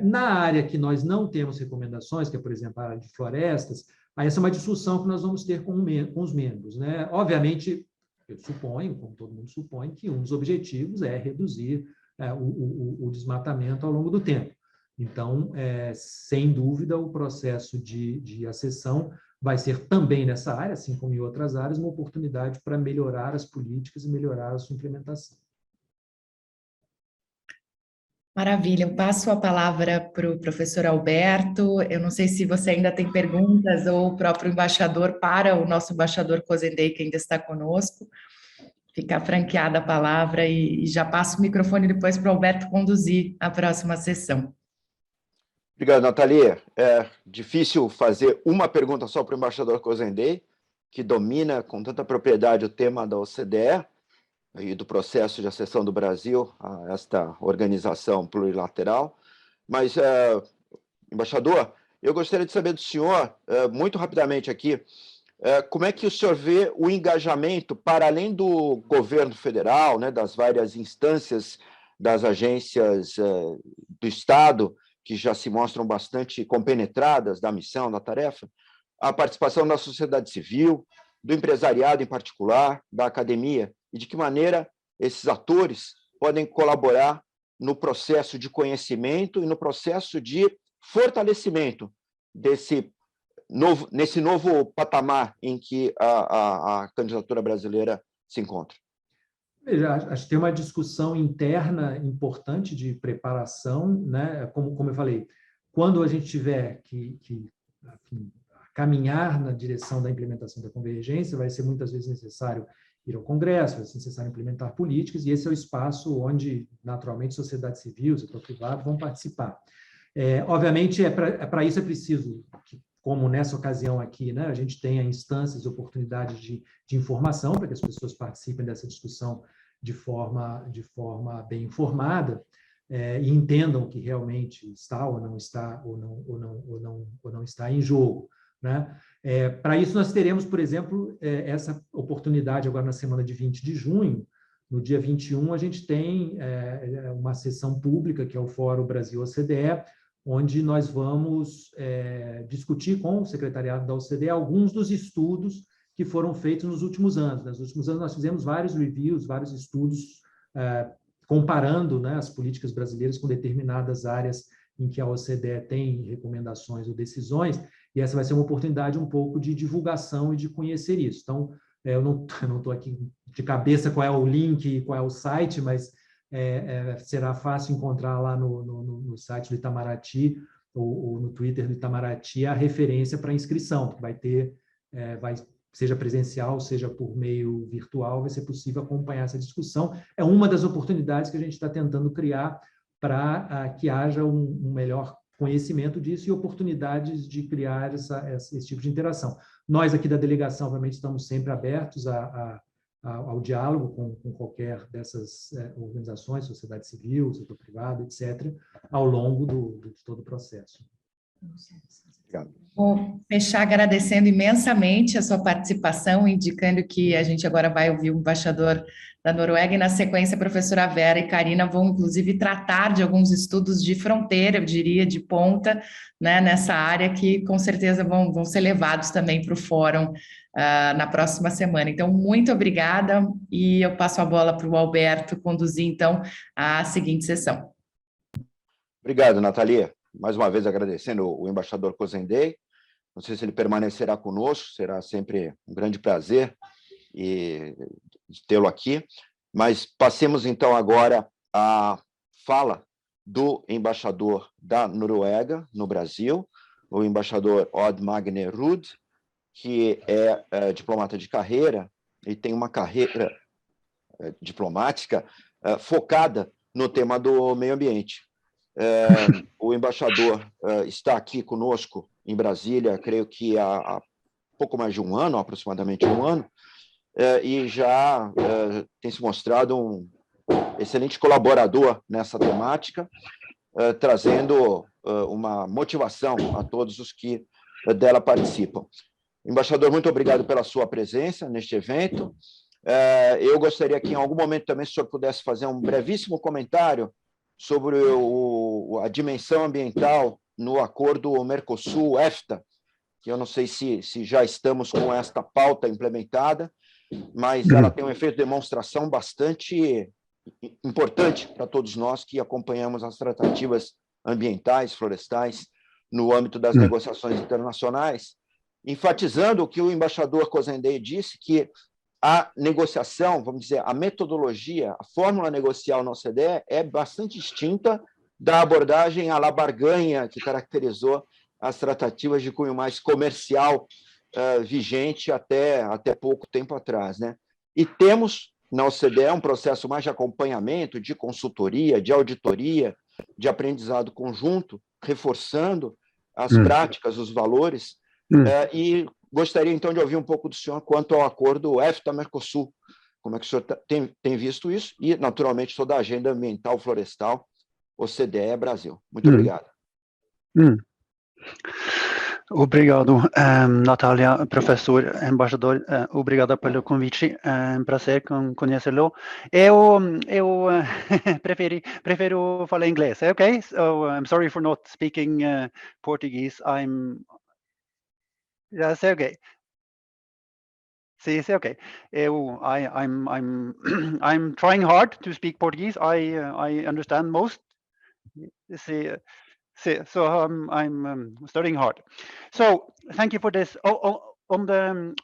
Na área que nós não temos recomendações, que é, por exemplo, a área de florestas, essa é uma discussão que nós vamos ter com os membros, né? Obviamente, eu suponho, como todo mundo supõe, que um dos objetivos é reduzir o desmatamento ao longo do tempo. Então, sem dúvida, o processo de acessão vai ser também nessa área, assim como em outras áreas, uma oportunidade para melhorar as políticas e melhorar a sua implementação. Maravilha, eu passo a palavra para o professor Alberto. Eu não sei se você ainda tem perguntas ou o próprio embaixador para o nosso embaixador Cozendey, que ainda está conosco. Fica franqueada a palavra e já passo o microfone depois para o Alberto conduzir a próxima sessão. Obrigado, Nathalie. É difícil fazer uma pergunta só para o embaixador Cozendey, que domina com tanta propriedade o tema da OCDE e do processo de acessão do Brasil a esta organização plurilateral. Mas, embaixador, eu gostaria de saber do senhor, muito rapidamente aqui, como é que o senhor vê o engajamento, para além do governo federal, né, das várias instâncias das agências do Estado, que já se mostram bastante compenetradas da missão, da tarefa, a participação da sociedade civil, do empresariado em particular, da academia, e de que maneira esses atores podem colaborar no processo de conhecimento e no processo de fortalecimento nesse novo patamar em que a candidatura brasileira se encontra. Veja, acho que tem uma discussão interna importante de preparação, né? Como eu falei, quando a gente tiver que enfim, caminhar na direção da implementação da convergência, vai ser muitas vezes necessário ir ao Congresso, vai ser necessário implementar políticas, e esse é o espaço onde, naturalmente, sociedade civil, setor privado vão participar. Obviamente, para isso é preciso que, como nessa ocasião aqui, né, a gente tenha instâncias, oportunidades de informação para que as pessoas participem dessa discussão de forma bem informada, e entendam que realmente está ou não está ou não está em jogo, né? Para isso nós teremos, por exemplo, essa oportunidade agora na semana de 20 de junho. No dia 21 a gente tem uma sessão pública, que é o Fórum Brasil-OCDE, onde nós vamos discutir com o secretariado da OCDE alguns dos estudos que foram feitos nos últimos anos. Nos últimos anos nós fizemos vários reviews, vários estudos comparando, né, as políticas brasileiras com determinadas áreas em que a OCDE tem recomendações ou decisões, e essa vai ser uma oportunidade um pouco de divulgação e de conhecer isso. Então, eu não estou aqui de cabeça qual é o link, qual é o site, mas será fácil encontrar lá no site do Itamaraty ou no Twitter do Itamaraty a referência para inscrição, que vai ter, seja presencial, seja por meio virtual, vai ser possível acompanhar essa discussão. É uma das oportunidades que a gente está tentando criar para que haja um melhor conhecimento disso e oportunidades de criar esse tipo de interação. Nós aqui da delegação, obviamente, estamos sempre abertos ao diálogo com qualquer dessas organizações, sociedade civil, setor privado, etc., ao longo de todo o processo. Obrigado. Vou fechar agradecendo imensamente a sua participação, indicando que a gente agora vai ouvir o embaixador da Noruega e, na sequência, a professora Vera e Karina vão, inclusive, tratar de alguns estudos de fronteira, eu diria, de ponta, né, nessa área, que, com certeza, vão ser levados também para o fórum na próxima semana. Então, muito obrigada, e eu passo a bola para o Alberto conduzir, então, a seguinte sessão. Obrigado, Nathalie. Mais uma vez agradecendo o embaixador Cozendey. Não sei se ele permanecerá conosco, será sempre um grande prazer tê-lo aqui. Mas passemos, então, agora à fala do embaixador da Noruega no Brasil, o embaixador Odd Magne Ruud, que é diplomata de carreira e tem uma carreira diplomática focada no tema do meio ambiente. O embaixador está aqui conosco em Brasília, creio que há pouco mais de um ano, aproximadamente um ano, e já tem se mostrado um excelente colaborador nessa temática, trazendo uma motivação a todos os que dela participam. Embaixador, muito obrigado pela sua presença neste evento. Eu gostaria que, em algum momento, também, se o senhor pudesse fazer um brevíssimo comentário sobre a dimensão ambiental no acordo Mercosul-EFTA, que eu não sei se já estamos com esta pauta implementada, mas ela tem um efeito de demonstração bastante importante para todos nós que acompanhamos as tratativas ambientais, florestais, no âmbito das negociações internacionais, enfatizando o que o embaixador Khozendeh disse, que a negociação, vamos dizer, a metodologia, a fórmula negocial na OCDE é bastante distinta da abordagem à la barganha que caracterizou as tratativas de cunho mais comercial vigente até pouco tempo atrás, né? E temos na OCDE um processo mais de acompanhamento, de consultoria, de auditoria, de aprendizado conjunto, reforçando as práticas, os valores, e gostaria, então, de ouvir um pouco do senhor quanto ao acordo EFTA-Mercosul. Como é que o senhor tem visto isso? E, naturalmente, toda a agenda ambiental florestal, OCDE Brasil. Muito obrigado. Obrigado, Natália, professor, embaixador. Obrigado pelo convite. É um prazer conhecê-lo. Eu prefiro falar inglês, okay? So I'm sorry for not speaking Portuguese. Yes, okay. Sim, okay. I'm trying hard to speak Portuguese. I understand most. So I'm studying hard. So thank you for this. On the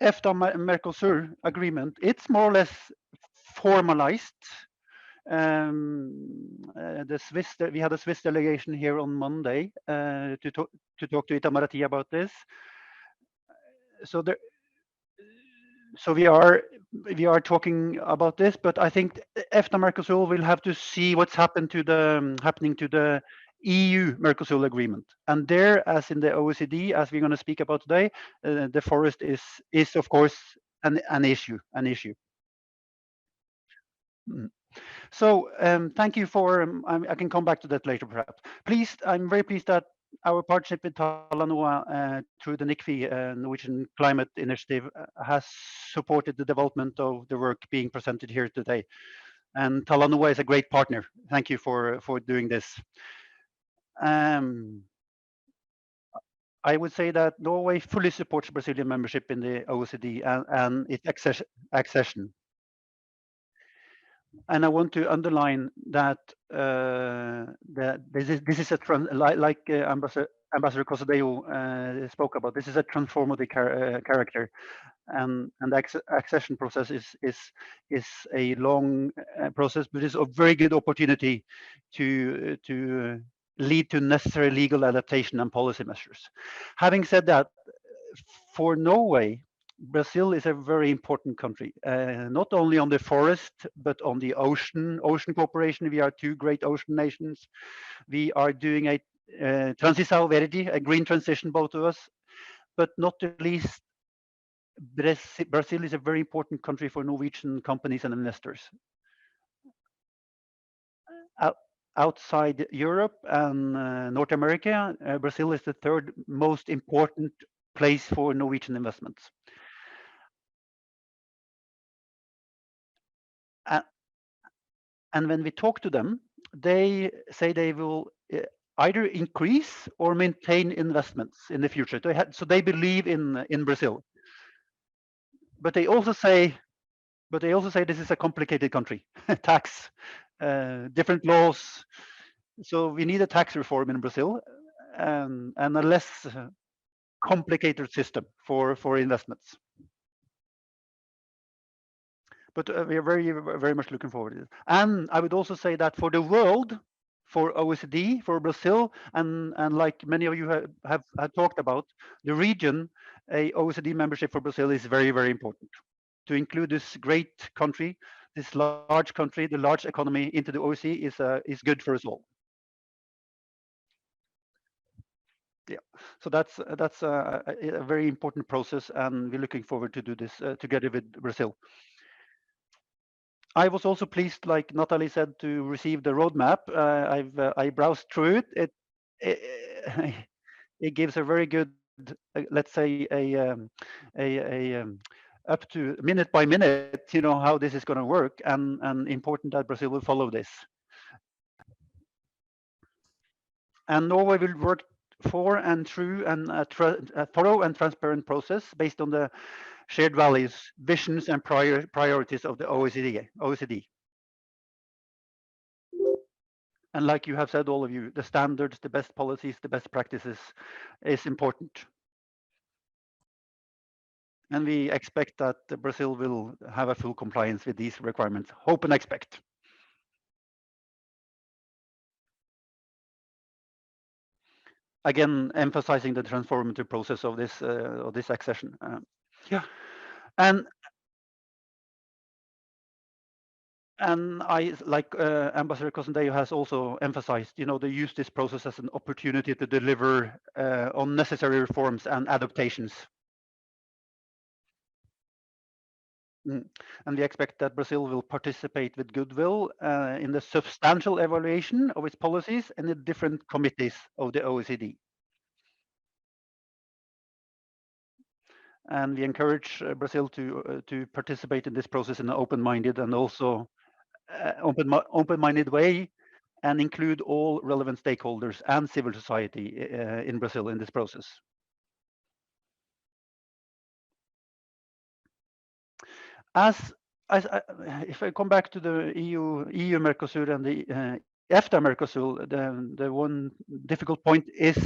EFTA-Mercosur agreement, it's more or less formalized. We had a Swiss delegation here on Monday to talk to Itamaraty about this. So we are talking about this, but I think EFTA-Mercosur will have to see what's happening to the EU-Mercosur agreement. And there, as in the OECD, as we're going to speak about today, the forest is of course an issue. So thank you for. I can come back to that later, perhaps. I'm very pleased that our partnership with Talanoa through the NICFI, Norwegian Climate Initiative, has supported the development of the work being presented here today. And Talanoa is a great partner. Thank you for doing this. I would say that Norway fully supports Brazilian membership in the OECD and its accession. And I want to underline that this is like Ambassador Khozendeh spoke about. This is a transformative character, and the accession process is a long process, but it's a very good opportunity to lead to necessary legal adaptation and policy measures. Having said that, for Norway, Brazil is a very important country, not only on the forest, but on the ocean cooperation. We are two great ocean nations. We are doing a Transição Verde, a green transition, both of us, but not the least, Brazil is a very important country for Norwegian companies and investors. Outside Europe and North America, Brazil is the third most important place for Norwegian investments. And when we talk to them, they say they will either increase or maintain investments in the future. So they believe in Brazil. But they also say this is a complicated country, tax, different laws. So we need a tax reform in Brazil and a less complicated system for investments. But we are very, very much looking forward to it. And I would also say that for the world, for OECD, for Brazil, and like many of you have talked about, the region, a OECD membership for Brazil is very, very important. To include this great country, this large country, the large economy into the OECD is good for us all. Yeah, so that's a very important process, and we're looking forward to do this together with Brazil. I was also pleased, like Natalie said, to receive the roadmap. I browsed through it. It gives a very good, let's say, up to minute by minute, how this is going to work, and important that Brazil will follow this. And Norway will work for and through a thorough and transparent process based on the shared values, visions, and priorities of the OECD. And like you have said, all of you, the standards, the best policies, the best practices is important. And we expect that Brazil will have a full compliance with these requirements. Hope and expect. Again, emphasizing the transformative process of this accession. Yeah, and I, like Ambassador Cossendejo has also emphasized, they use this process as an opportunity to deliver on necessary reforms and adaptations. And we expect that Brazil will participate with goodwill in the substantial evaluation of its policies in the different committees of the OECD. And we encourage Brazil to participate in this process in an open-minded and also open-minded way, and include all relevant stakeholders and civil society in Brazil in this process. If I come back to the EU Mercosur and the EFTA Mercosur, the one difficult point is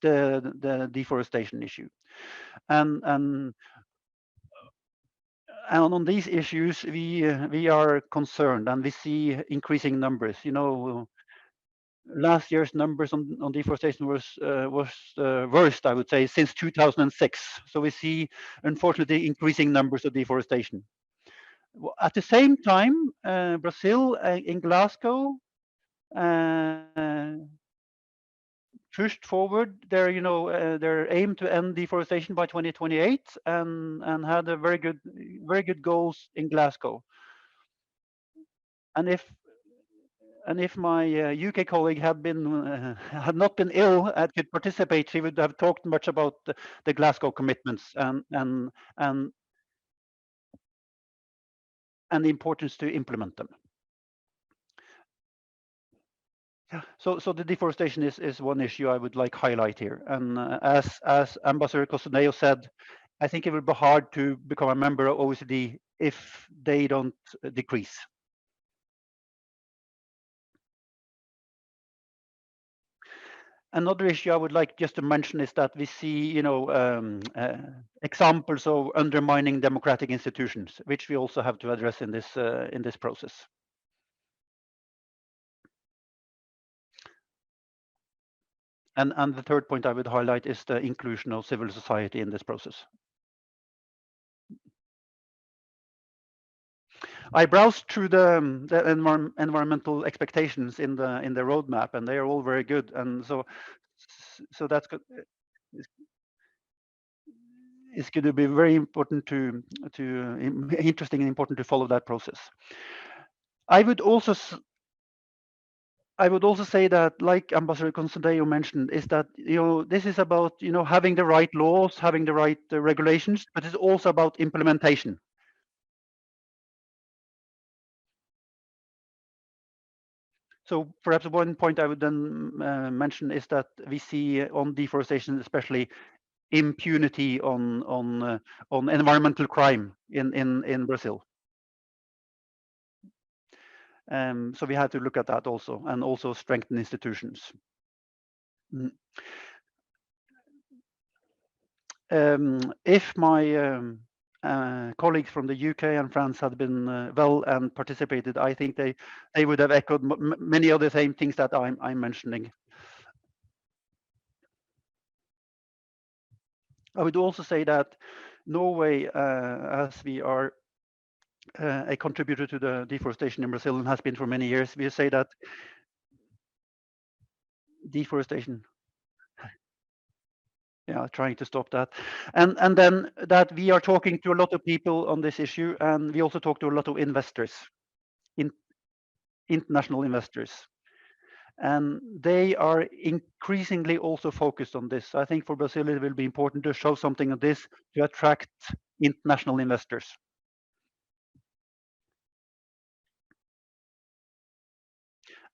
the deforestation issue, and on these issues we are concerned, and we see increasing numbers. Last year's numbers on deforestation was worst, I would say, since 2006. So we see, unfortunately, increasing numbers of deforestation. At the same time, Brazil in Glasgow pushed forward their aim to end deforestation by 2028, and had a very good goals in Glasgow. And if my UK colleague had not been ill and could participate, he would have talked much about the Glasgow commitments and the importance to implement them. So the deforestation is one issue I would like highlight here. And as Ambassador Cossendejo said, I think it will be hard to become a member of OECD if they don't decrease. Another issue I would like just to mention is that we see, examples of undermining democratic institutions, which we also have to address in this process. And the third point I would highlight is the inclusion of civil society in this process. I browsed through the environmental expectations in the roadmap, and they are all very good. And so that's good. It's going to be very important interesting and important to follow that process. I would also say that, like Ambassador Cossendejo mentioned, is that this is about having the right laws, having the right regulations, but it's also about implementation. So perhaps one point I would then mention is that we see on deforestation, especially, impunity on environmental crime in Brazil. So we have to look at that also, and also strengthen institutions. If my colleagues from the UK and France had been well and participated, I think they would have echoed many of the same things that I'm mentioning. I would also say that Norway, as we are a contributor to the deforestation in Brazil and has been for many years, we say that deforestation, trying to stop that, and then that we are talking to a lot of people on this issue, and we also talk to a lot of investors, international investors, and they are increasingly also focused on this. I think for Brazil it will be important to show something of this to attract international investors.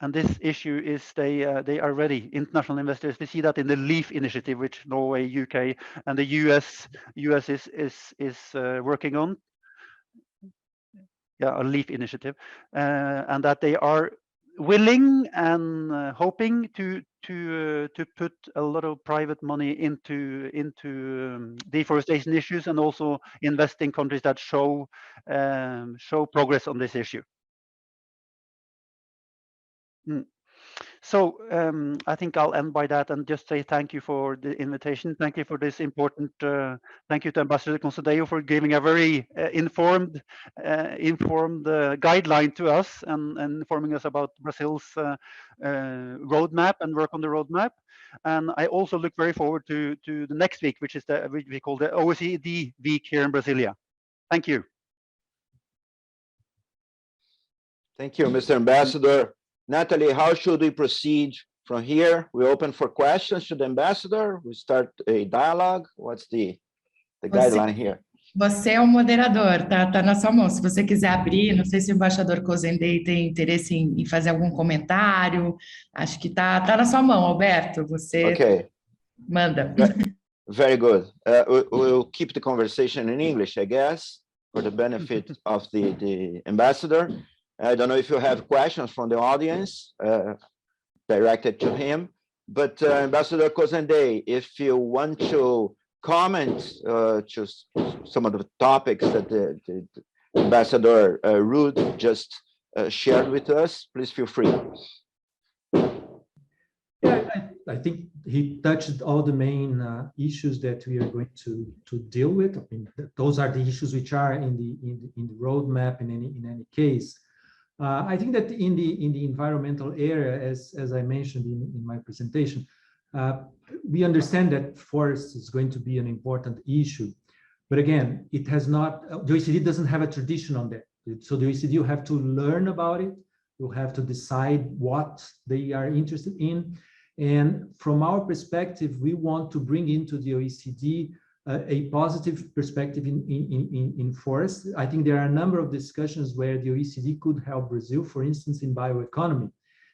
And this issue is they are ready. International investors. We see that in the LEAF initiative, which Norway, UK, and the US is working on. Yeah, a LEAF initiative, and that they are willing and hoping to put a lot of private money into deforestation issues, and also invest in countries that show progress on this issue. So I think I'll end by that and just say thank you for the invitation. Thank you for this important. Thank you to Ambassador Concedejo for giving a very informed guideline to us and informing us about Brazil's roadmap and work on the roadmap. And I also look very forward to the next week, which is we call the OECD week here in Brasilia. Thank you. Thank you, Mr. Ambassador. Natalie, how should we proceed from here? We open for questions to the ambassador. We start a dialogue. What's the guideline here? Você é o moderador, tá na sua mão. Se você quiser abrir, não sei se o embaixador Cozendei tem interesse em fazer algum comentário. Acho que tá na sua mão, Alberto. Você manda. Very good. We'll keep the conversation in English, I guess, for the benefit of the ambassador. I don't know if you have questions from the audience directed to him, but Ambassador Cozendei, if you want to comment to some of the topics that the Ambassador Ruud just shared with us, please feel free. Yeah, I think he touched all the main issues that we are going to deal with. I mean, those are the issues which are in the roadmap in any case. I think that in the environmental area, as I mentioned in my presentation, we understand that forest is going to be an important issue, but again, it has not. The OECD doesn't have a tradition on that. So the OECD will have to learn about it. Will have to decide what they are interested in, and from our perspective, we want to bring into the OECD a positive perspective in forests. I think there are a number of discussions where the OECD could help Brazil, for instance, in bioeconomy,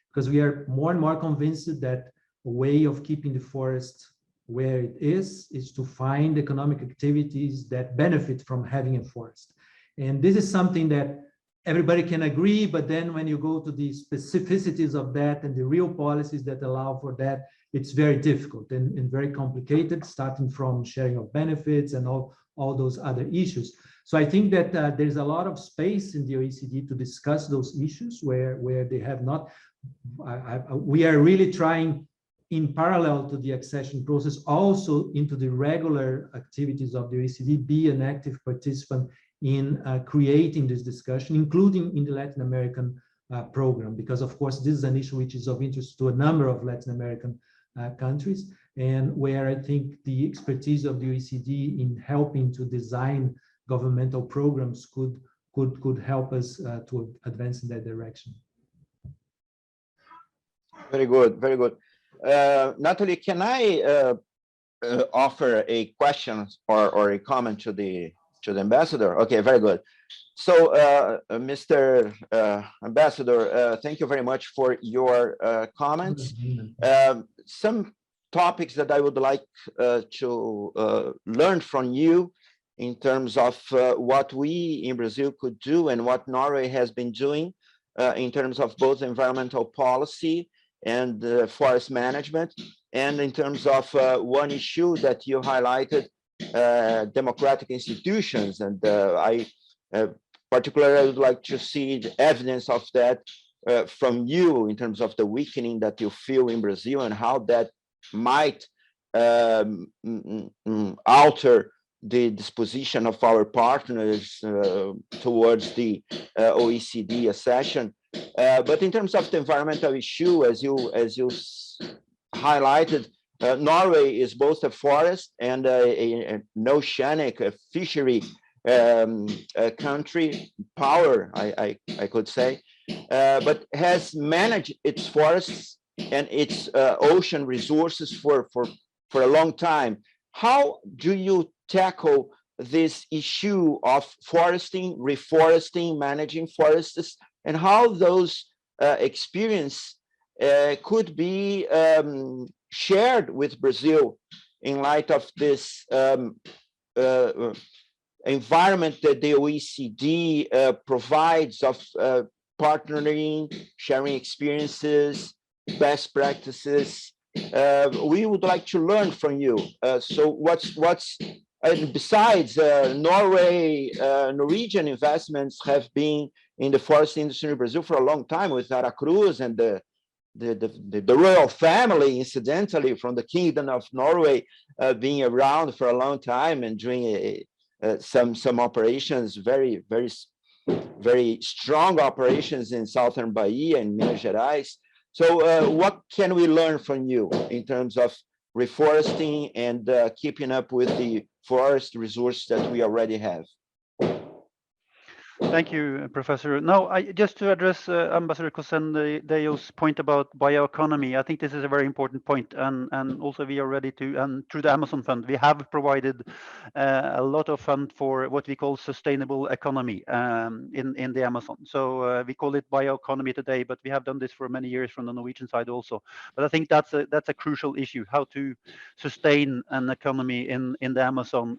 because we are more and more convinced that a way of keeping the forest where it is to find economic activities that benefit from having a forest. And this is something that everybody can agree, but then when you go to the specificities of that and the real policies that allow for that, it's very difficult and very complicated, starting from sharing of benefits and all those other issues. So I think that there's a lot of space in the OECD to discuss those issues where they have not. We are really trying, in parallel to the accession process, also into the regular activities of the OECD, be an active participant in creating this discussion, including in the Latin American program, because of course this is an issue which is of interest to a number of Latin American countries, and where I think the expertise of the OECD in helping to design governmental programs could help us to advance in that direction. Very good, very good. Natalie, can I offer a question or a comment to the ambassador? Okay, very good. So, Mr. Ambassador, thank you very much for your comments. Some topics that I would like to learn from you in terms of what we in Brazil could do and what Norway has been doing in terms of both environmental policy and forest management, and in terms of one issue that you highlighted, democratic institutions. And I particularly would like to see the evidence of that from you in terms of the weakening that you feel in Brazil and how that might alter the disposition of our partners towards the OECD accession. But in terms of the environmental issue, as you highlighted, Norway is both a forest and an oceanic fishery country, power, I could say, but has managed its forests and its ocean resources for a long time. How do you tackle this issue of foresting, reforesting, managing forests, and how those experience could be shared with Brazil in light of this environment that the OECD provides of partnering, sharing experiences, best practices. We would like to learn from you. So what's and besides Norway, Norwegian investments have been in the forest industry in Brazil for a long time with Aracruz and the royal family, incidentally, from the Kingdom of Norway, being around for a long time and doing some operations, very strong operations in southern Bahia and Minas Gerais. So what can we learn from you in terms of reforesting and keeping up with the forest resource that we already have? Thank you, Professor. No, just to address Ambassador Cosendeo's point about bioeconomy, I think this is a very important point, and also we are ready to, and through the Amazon Fund, we have provided a lot of fund for what we call sustainable economy in the Amazon. So we call it bioeconomy today, but we have done this for many years from the Norwegian side also. But I think that's a crucial issue, how to sustain an economy in the Amazon,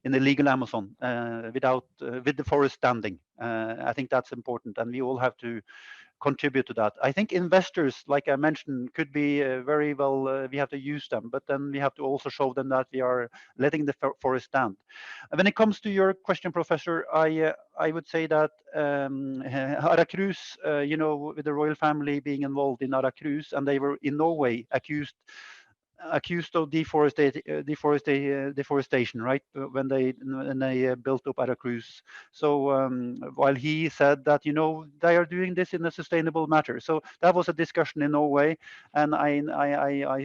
in the legal Amazon, with the forest standing. I think that's important, and we all have to contribute to that. I think investors, like I mentioned, could be very well, we have to use them, but then we have to also show them that we are letting the forest stand. And when it comes to your question, Professor, I would say that Aracruz, with the royal family being involved in Aracruz, and they were in Norway accused of deforestation, right? When they built up Aracruz. So while he said that they are doing this in a sustainable manner, so that was a discussion in Norway, and I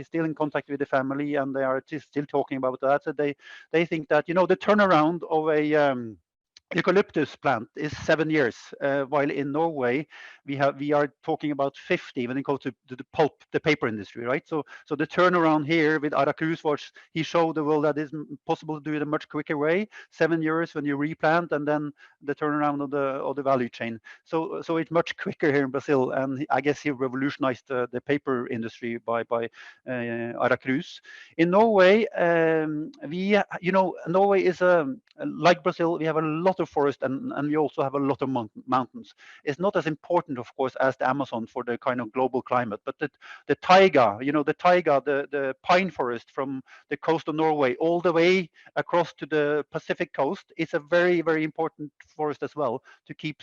still in contact with the family, and they are still talking about that. So they think that the turnaround of a eucalyptus plant is 7 years, while in Norway we are talking about 50 when it comes to the pulp, the paper industry, right? So the turnaround here with Aracruz was, he showed the world that it's possible to do it in a much quicker way, 7 years when you replant, and then the turnaround of the value chain. So it's much quicker here in Brazil, and I guess he revolutionized the paper industry by Aracruz. In Norway, Norway is like Brazil. We have a lot of forest, and we also have a lot of mountains. It's not as important, of course, as the Amazon for the kind of global climate, but the taiga, the pine forest from the coast of Norway all the way across to the Pacific coast is a very, very important forest as well to keep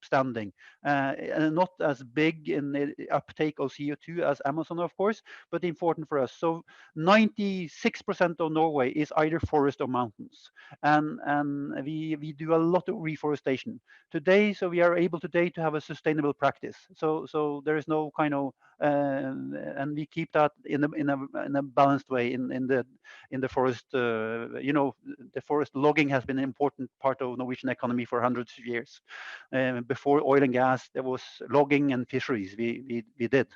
standing, and not as big in the uptake of CO2 as Amazon, of course, but important for us. So 96% of Norway is either forest or mountains, and we do a lot of reforestation today. So we are able today to have a sustainable practice. So there is no kind of and we keep that in a balanced way in the forest. The forest logging has been an important part of Norwegian economy for hundreds of years. Before oil and gas, there was logging and fisheries. We did.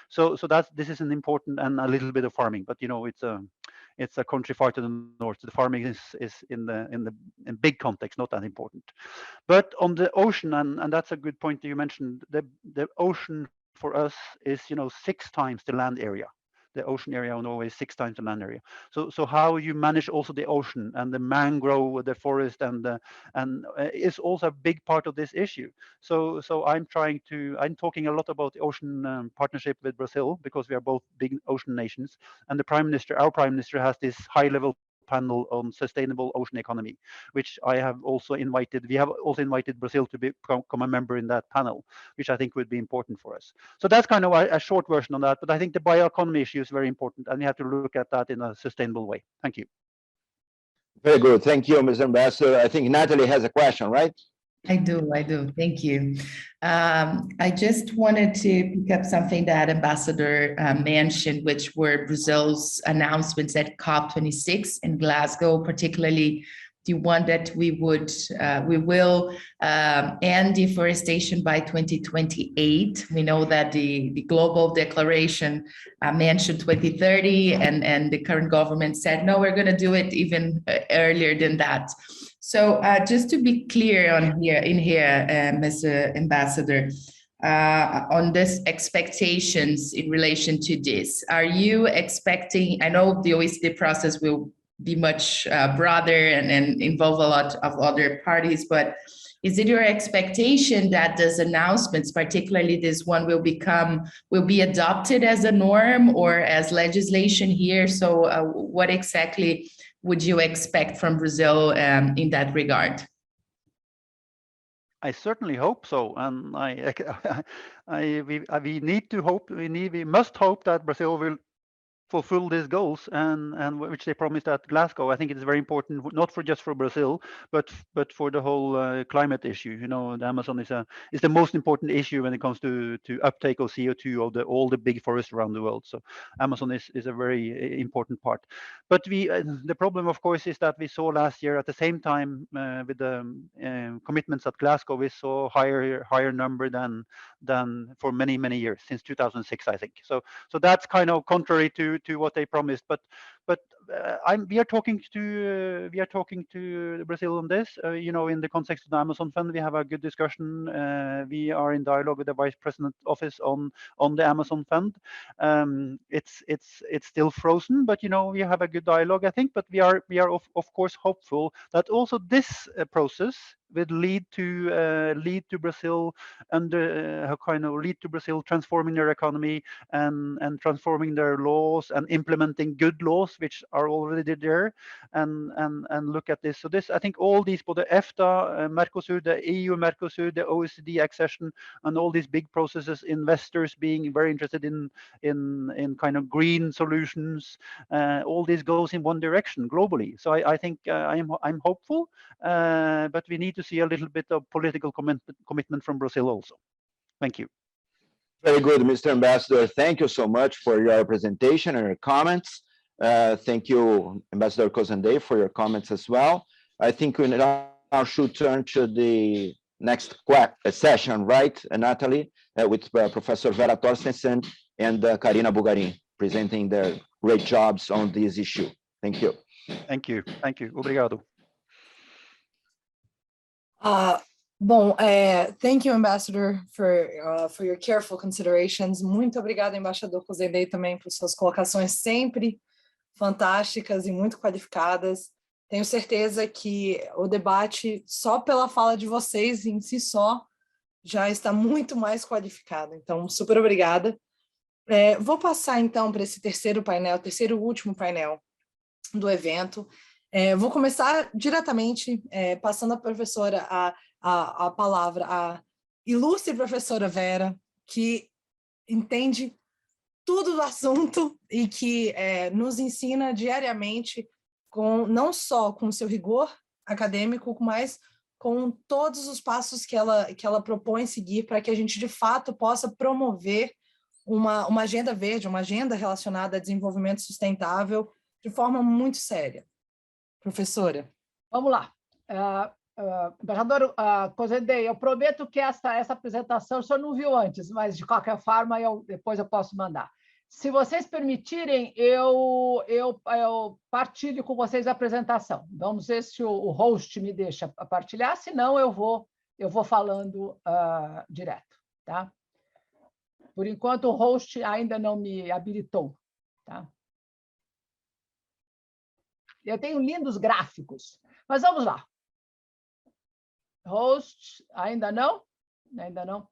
So this is an important, and a little bit of farming, but it's a country far to the north. The farming is in big context not that important. But on the ocean, and that's a good point that you mentioned, the ocean for us is 6 times the land area. The ocean area of Norway is 6 times the land area. So how you manage also the ocean and the mangrove, the forest, and is also a big part of this issue. So I'm talking a lot about the ocean partnership with Brazil, because we are both big ocean nations, and our prime minister has this high-level panel on sustainable ocean economy, which I have also invited. We have also invited Brazil to become a member in that panel, which I think would be important for us. So that's kind of a short version on that, but I think the bioeconomy issue is very important, and we have to look at that in a sustainable way. Thank you. Very good. Thank you, Mr. Ambassador. I think Natalie has a question, right? I do. Thank you. I just wanted to pick up something that Ambassador mentioned, which were Brazil's announcements at COP26 in Glasgow, particularly the one that we will end deforestation by 2028. We know that the global declaration mentioned 2030, and the current government said, no, we're going to do it even earlier than that. So just to be clear in here, Mr. Ambassador, on this expectations in relation to this, are you expecting, I know the OECD process will be much broader and involve a lot of other parties, but Is it your expectation that these announcements, particularly this one, will be adopted as a norm or as legislation here? So what exactly would you expect from Brazil in that regard? I certainly hope so, and we need to hope. We must hope that Brazil will fulfill these goals and which they promised at Glasgow. I think it's very important, not just for Brazil, but for the whole climate issue. You know, the Amazon is the most important issue when it comes to uptake of CO2 of all the big forests around the world. So Amazon is a very important part. But the problem, of course, is that we saw last year at the same time with the commitments at Glasgow, we saw higher number than for many years, since 2006, I think. So that's kind of contrary to what they promised. But we are talking to Brazil on this. You know, in the context of the Amazon Fund, we have a good discussion. We are in dialogue with the Vice President Office on the Amazon Fund. It's still frozen, but you know, we have a good dialogue, I think. But we are of course hopeful that also this process would lead to Brazil lead to Brazil transforming their economy and transforming their laws and implementing good laws which are already there, and look at this. So this, I think, all these, both the EFTA, Mercosur, the EU Mercosur, the OECD accession, and all these big processes, investors being very interested in kind of green solutions, all this goes in one direction globally. So I think I'm hopeful, but we need to see a little bit of political commitment from Brazil also. Thank you. Very good, Mr. Ambassador. Thank you so much for your presentation and your comments. Thank you, Ambassador Khosandei, for your comments as well. I think we now should turn to the next session, right, Natalie, with Professor Vera Torstensen and Karina Bugarin presenting their great jobs on this issue. Thank you. Thank you. Thank you. Obrigado. Thank you, Ambassador, for your careful considerations. Muito obrigada, Embaixador Khosandei, também por suas colocações sempre fantásticas e muito qualificadas. Tenho certeza que o debate, só pela fala de vocês em si só, já está muito mais qualificado. Então, super obrigada. Vou passar, então, para esse terceiro e último painel do evento. Vou começar diretamente passando a professora a palavra à ilustre professora Vera, que entende tudo do assunto e que nos ensina diariamente, não só com seu rigor acadêmico, mas com todos os passos que ela propõe seguir para que a gente, de fato, possa promover uma agenda verde, uma agenda relacionada a desenvolvimento sustentável de forma muito séria. Professora. Vamos lá. Embaixador Khosandei, eu prometo que essa apresentação o senhor não viu antes, mas, de qualquer forma, depois eu posso mandar. Se vocês permitirem, eu partilho com vocês a apresentação. Vamos ver se o host me deixa partilhar, senão eu vou falando direto. Tá? Por enquanto, o host ainda não me habilitou. Tá? Eu tenho lindos gráficos, mas vamos lá. Host, ainda não? Ainda não.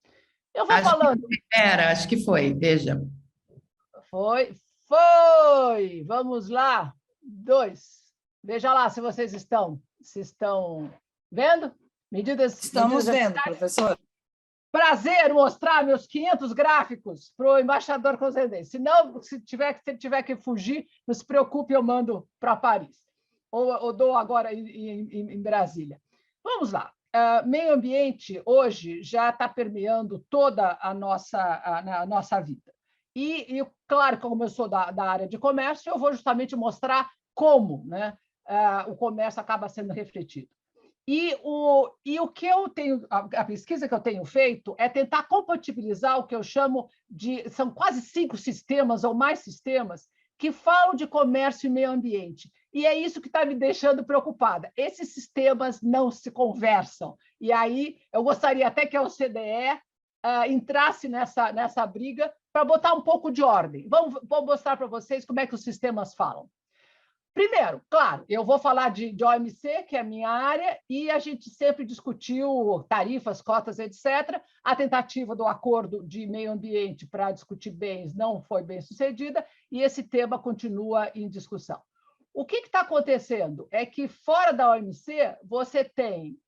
Eu vou falando. Acho que foi, veja. Foi. Vamos lá. 2. Veja lá se vocês estão vendo? Estamos vendo, professor. Prazer mostrar meus 500 gráficos para o embaixador Khosandei. Se ele tiver que fugir, não se preocupe, eu mando para Paris. Ou dou agora em Brasília. Vamos lá. Meio ambiente, hoje, já está permeando toda a nossa vida. E, claro, como eu sou da área de comércio, eu vou justamente mostrar como, né, o comércio acaba sendo refletido. E o que eu tenho, a pesquisa que eu tenho feito é tentar compatibilizar o que eu chamo de, são quase 5 sistemas ou mais sistemas que falam de comércio e meio ambiente. E é isso que está me deixando preocupada. Esses sistemas não se conversam. E aí eu gostaria até que a OCDE entrasse nessa briga para botar um pouco de ordem. Vou mostrar para vocês como é que os sistemas falam. Primeiro, claro, eu vou falar de OMC, que é a minha área, e a gente sempre discutiu tarifas, cotas, etc. A tentativa do acordo de meio ambiente para discutir bens não foi bem sucedida, e esse tema continua em discussão. O que está acontecendo é que, fora da OMC, você tem,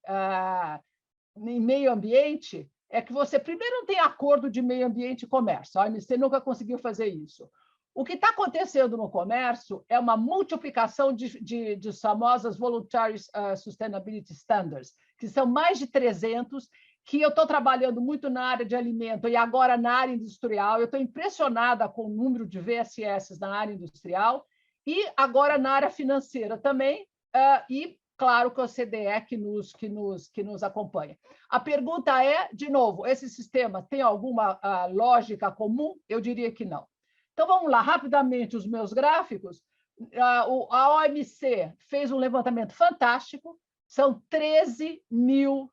em meio ambiente, é que você, primeiro, não tem acordo de meio ambiente e comércio. A OMC nunca conseguiu fazer isso. O que está acontecendo no comércio é uma multiplicação de famosas Voluntary Sustainability Standards, que são mais de 300, que eu estou trabalhando muito na área de alimento e agora na área industrial. Eu estou impressionada com o número de VSS na área industrial e agora na área financeira também, e, claro, que o OCDE que nos acompanha. A pergunta é, de novo, esse sistema tem alguma lógica comum? Eu diria que não. Então, vamos lá, rapidamente, os meus gráficos. A OMC fez um levantamento fantástico, são 13 mil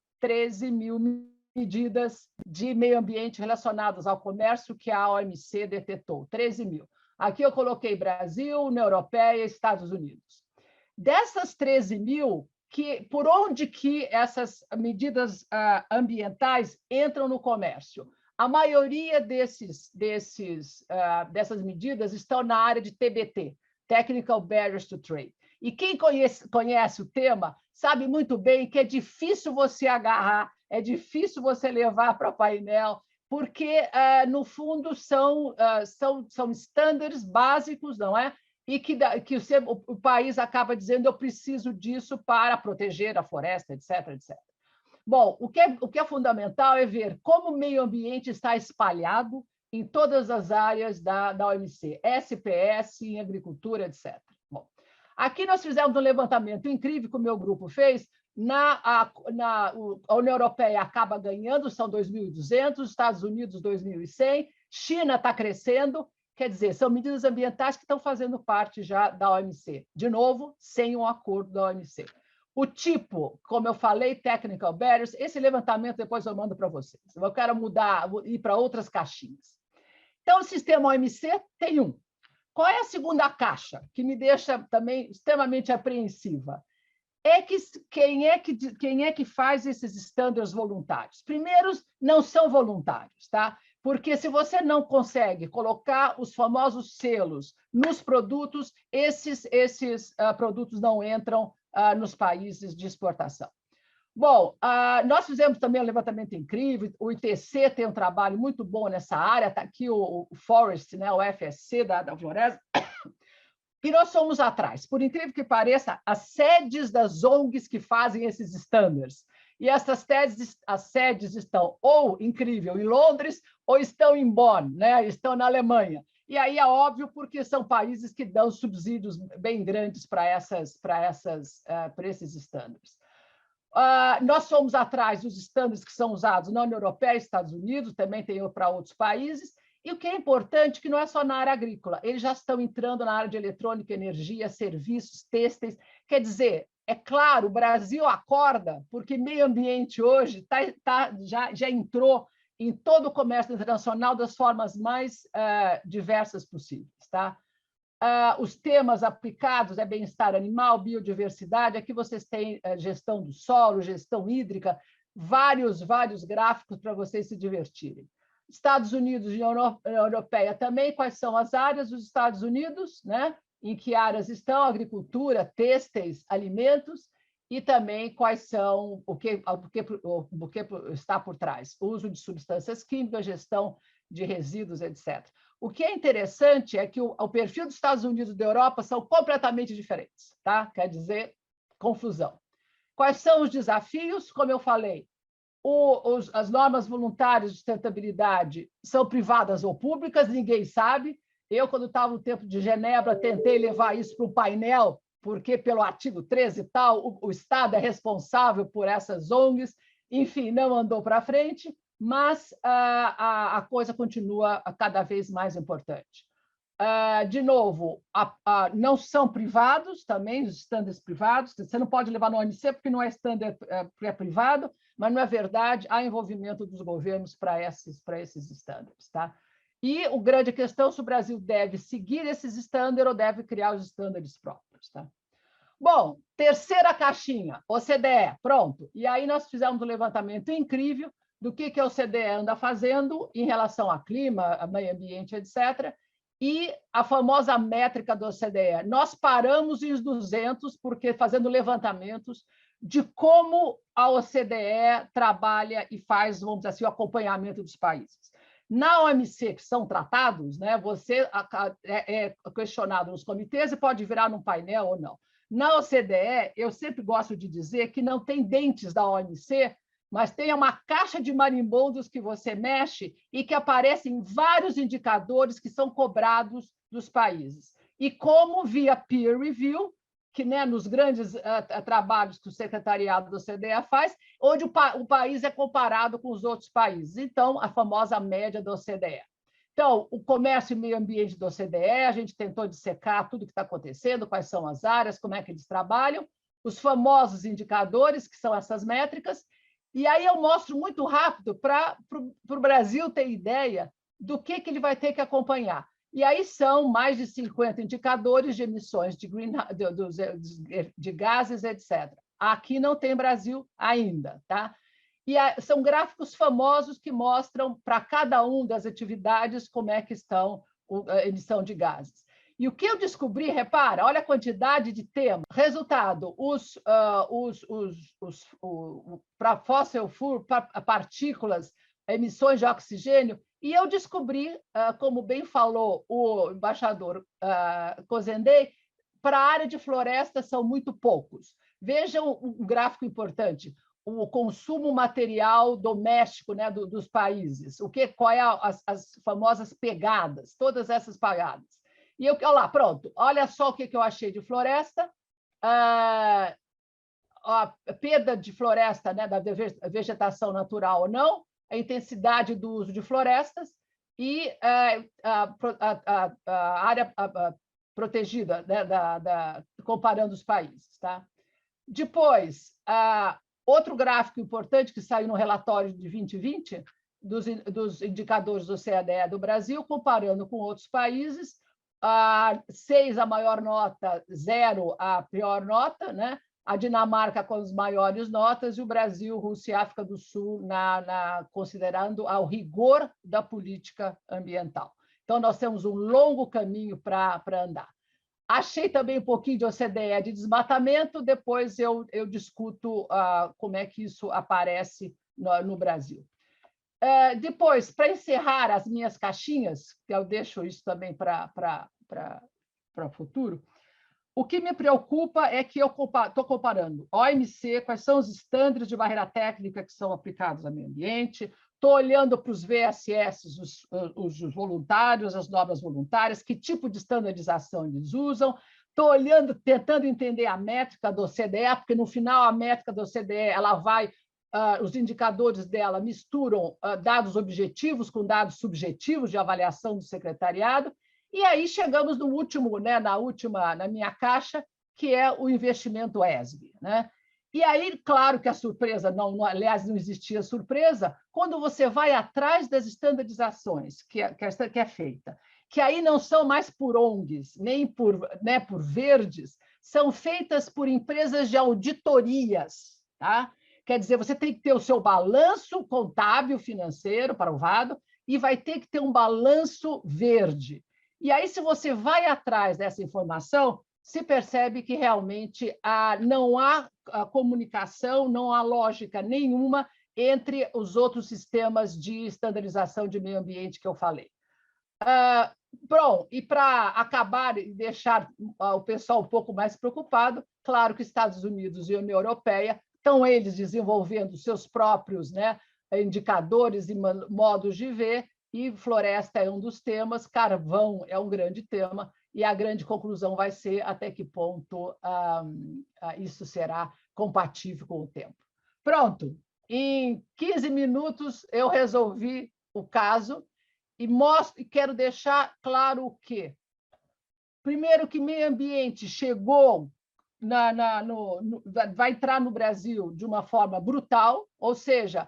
medidas de meio ambiente relacionadas ao comércio que a OMC detetou, 13 mil. Aqui eu coloquei Brasil, União Europeia e Estados Unidos. Dessas 13 mil, por onde que essas medidas ambientais entram no comércio? A maioria dessas medidas estão na área de TBT, Technical Barriers to Trade. E quem conhece o tema sabe muito bem que é difícil você agarrar, é difícil você levar para painel, porque, no fundo, são estándares básicos, não é? E que o país acaba dizendo eu preciso disso para proteger a floresta, etc., etc. Bom, o que é fundamental é ver como o meio ambiente está espalhado em todas as áreas da OMC, SPS, em agricultura, etc. Bom, aqui nós fizemos um levantamento incrível que o meu grupo fez. A União Europeia acaba ganhando, são 2.200, Estados Unidos 2.100, China está crescendo, quer dizer, são medidas ambientais que estão fazendo parte já da OMC. De novo, sem um acordo da OMC. O tipo, como eu falei, Technical Barriers, esse levantamento depois eu mando para vocês. Eu quero ir para outras caixinhas. Então, o sistema OMC tem um. Qual é a segunda caixa, que me deixa também extremamente apreensiva? Quem é que faz esses estándares voluntários? Primeiro, não são voluntários, tá? Porque se você não consegue colocar os famosos selos nos produtos, esses produtos não entram nos países de exportação. Bom, nós fizemos também um levantamento incrível, o ITC tem um trabalho muito bom nessa área, está aqui o Forest, né, o FSC da Floresta, e nós somos atrás. Por incrível que pareça, as sedes das ONGs que fazem esses estándares, e essas sedes estão, ou, incrível, em Londres, ou estão em Bonn, né, estão na Alemanha. E aí é óbvio porque são países que dão subsídios bem grandes para esses estándares. Nós somos atrás dos estándares que são usados na União Europeia e Estados Unidos, também tem para outros países, e o que é importante que não é só na área agrícola, eles já estão entrando na área de eletrônica, energia, serviços, têxteis. Quer dizer, é claro, o Brasil acorda, porque meio ambiente hoje já entrou em todo o comércio internacional das formas mais diversas possíveis. Tá? Os temas aplicados é bem-estar animal, biodiversidade, aqui vocês têm gestão do solo, gestão hídrica, vários gráficos para vocês se divertirem. Estados Unidos e União Europeia também, quais são as áreas dos Estados Unidos, né? Em que áreas estão agricultura, têxteis, alimentos, e também quais são o que está por trás, o uso de substâncias químicas, gestão de resíduos, etc. O que é interessante é que o perfil dos Estados Unidos e da Europa são completamente diferentes, tá? Quer dizer, confusão. Quais são os desafios? Como eu falei, as normas voluntárias de sustentabilidade são privadas ou públicas, ninguém sabe. Eu, quando estava no tempo de Genebra, tentei levar isso para um painel, porque pelo artigo 13 e tal, o Estado é responsável por essas ONGs, enfim, não andou para frente, mas a coisa continua cada vez mais importante. De novo, não são privados também, os estándares privados, você não pode levar no OMC porque não é estândar privado, mas não é verdade, há envolvimento dos governos para esses estándares. Tá? E a grande questão é se o Brasil deve seguir esses estándares ou deve criar os estándares próprios. outros. Tá? Bom, terceira caixinha, OCDE, pronto. E aí nós fizemos um levantamento incrível do que a OCDE anda fazendo em relação a clima, a meio ambiente, etc., e a famosa métrica da OCDE. Nós paramos em 200, porque fazendo levantamentos de como a OCDE trabalha e faz, vamos dizer assim, o acompanhamento dos países. Na OMC, que são tratados, né, você é questionado nos comitês e pode virar num painel ou não. Na OCDE, eu sempre gosto de dizer que não tem dentes da OMC, mas tem uma caixa de marimbondos que você mexe e que aparecem vários indicadores que são cobrados dos países. E como via peer review, que né, nos grandes trabalhos que o secretariado da OCDE faz, onde o país é comparado com os outros países. Então, a famosa média da OCDE. Então, o comércio e meio ambiente da OCDE, a gente tentou dissecar tudo o que está acontecendo, quais são as áreas, como é que eles trabalham, os famosos indicadores, que são essas métricas. E aí eu mostro muito rápido para o Brasil ter ideia do que ele vai ter que acompanhar. E aí são mais de 50 indicadores de emissões de gases, etc. Aqui não tem Brasil ainda. Tá? E são gráficos famosos que mostram para cada uma das atividades como é que estão a emissão de gases. E o que eu descobri, repara, olha a quantidade de temas. Resultado, para fossil fuel, partículas, emissões de oxigênio, e eu descobri, como bem falou o embaixador Cozendei, para a área de floresta são muito poucos. Vejam um gráfico importante, o consumo material doméstico, né, dos países, qual é as famosas pegadas, todas essas pegadas. E olha lá, pronto, olha só o que eu achei de floresta, a perda de floresta, né, da vegetação natural ou não, a intensidade do uso de florestas e a área protegida, né, comparando os países. Tá? Depois, outro gráfico importante que saiu no relatório de 2020, dos indicadores do OCDE do Brasil, comparando com outros países, 6 a maior nota, 0 a pior nota, né? A Dinamarca com as maiores notas e o Brasil, Rússia e África do Sul considerando ao rigor da política ambiental. Então, nós temos um longo caminho para andar. Achei também um pouquinho de OCDE de desmatamento, depois eu discuto como é que isso aparece no Brasil. Depois, para encerrar as minhas caixinhas, que eu deixo isso também para o futuro, o que me preocupa é que eu estou comparando OMC, quais são os estándares de barreira técnica que são aplicados ao meio ambiente, estou olhando para os VSS, os voluntários, as normas voluntárias, que tipo de estandarização eles usam, estou olhando, tentando entender a métrica do OCDE, porque no final a métrica do OCDE ela vai os indicadores dela misturam dados objetivos com dados subjetivos de avaliação do secretariado, e aí chegamos no último, né, na minha caixa, que é o investimento ESG. Né? E aí, claro que a surpresa, aliás, não existia surpresa, quando você vai atrás das estandarizações que é feita, que aí não são mais por ONGs, nem por verdes, são feitas por empresas de auditorias, tá? Quer dizer, você tem que ter o seu balanço contábil financeiro provado e vai ter que ter um balanço verde. E aí, se você vai atrás dessa informação, se percebe que realmente não há comunicação, não há lógica nenhuma entre os outros sistemas de estandarização de meio ambiente que eu falei. Bom, e para acabar e deixar o pessoal um pouco mais preocupado, claro que Estados Unidos e a União Europeia estão eles desenvolvendo seus próprios, né, indicadores e modos de ver, e floresta é um dos temas, carvão é um grande tema, e a grande conclusão vai ser até que ponto isso será compatível com o tempo. Pronto, em 15 minutos eu resolvi o caso e quero deixar claro o quê? Primeiro que meio ambiente chegou, vai entrar no Brasil de uma forma brutal, ou seja,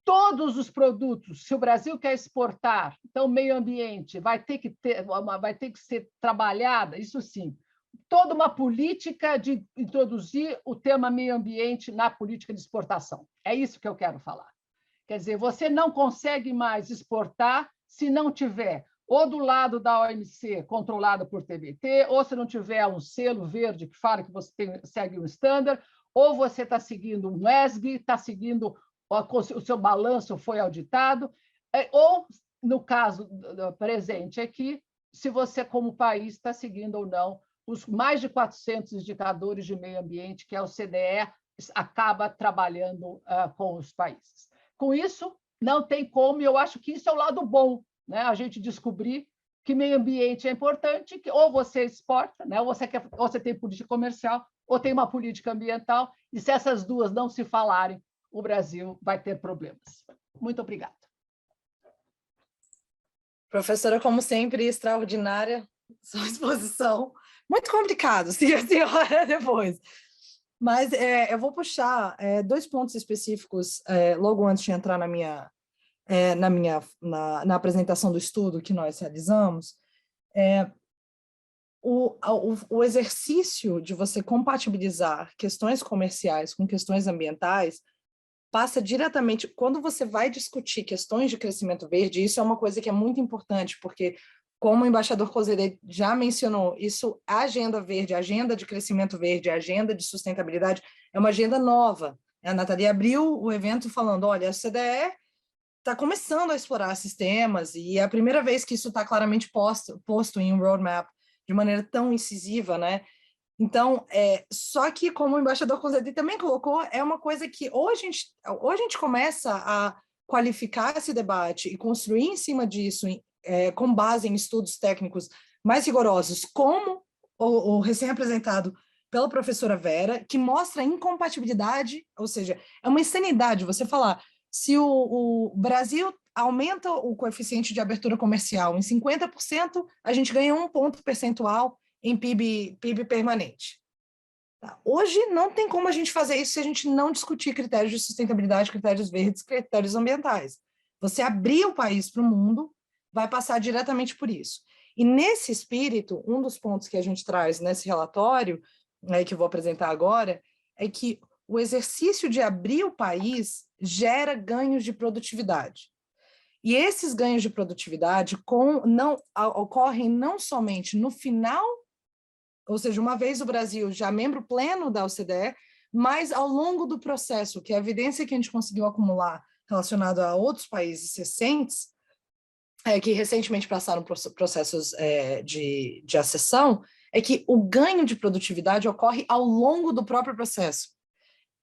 todos os produtos, se o Brasil quer exportar, então meio ambiente vai ter que ser trabalhada, isso sim, toda uma política de introduzir o tema meio ambiente na política de exportação. É isso que eu quero falar. Quer dizer, você não consegue mais exportar se não tiver ou do lado da OMC, controlada por TBT, ou se não tiver um selo verde que fala que você segue um standard, ou você está seguindo um ESG, está seguindo o seu balanço foi auditado, ou, no caso presente aqui, se você, como país, está seguindo ou não os mais de 400 indicadores de meio ambiente que a OCDE acaba trabalhando com os países. Com isso, não tem como, e eu acho que isso é o lado bom, né? A gente descobrir que meio ambiente é importante, que ou você exporta, né? Ou você tem política comercial, ou tem uma política ambiental, e se essas duas não se falarem, o Brasil vai ter problemas. Muito obrigada. Professora, como sempre, extraordinária sua exposição. Muito complicado, se a senhora depois. Mas eu vou puxar 2 pontos específicos logo antes de entrar na apresentação do estudo que nós realizamos. O exercício de você compatibilizar questões comerciais com questões ambientais passa diretamente, quando você vai discutir questões de crescimento verde, isso é uma coisa que é muito importante, porque, como o embaixador Cosere já mencionou, isso, a agenda verde, a agenda de crescimento verde, a agenda de sustentabilidade, é uma agenda nova. A Nathalie abriu o evento falando, olha, a CDE está começando a explorar esses temas, e é a primeira vez que isso está claramente posto em um roadmap de maneira tão incisiva, né? Então, só que, como o embaixador Cosere também colocou, é uma coisa que ou a gente começa a qualificar esse debate e construir em cima disso, com base em estudos técnicos mais rigorosos, como o recém-apresentado pela professora Vera, que mostra a incompatibilidade, ou seja, é uma insanidade você falar, se o Brasil aumenta o coeficiente de abertura comercial em 50%, a gente ganha 1 ponto percentual em PIB permanente. Tá? Hoje não tem como a gente fazer isso se a gente não discutir critérios de sustentabilidade, critérios verdes, critérios ambientais. Você abrir o país para o mundo vai passar diretamente por isso. E nesse espírito, um dos pontos que a gente traz nesse relatório, que eu vou apresentar agora, é que o exercício de abrir o país gera ganhos de produtividade. E esses ganhos de produtividade ocorrem não somente no final, ou seja, uma vez o Brasil já membro pleno da OCDE, mas ao longo do processo, que é a evidência que a gente conseguiu acumular relacionada a outros países recentes, que recentemente passaram processos de acessão, é que o ganho de produtividade ocorre ao longo do próprio processo.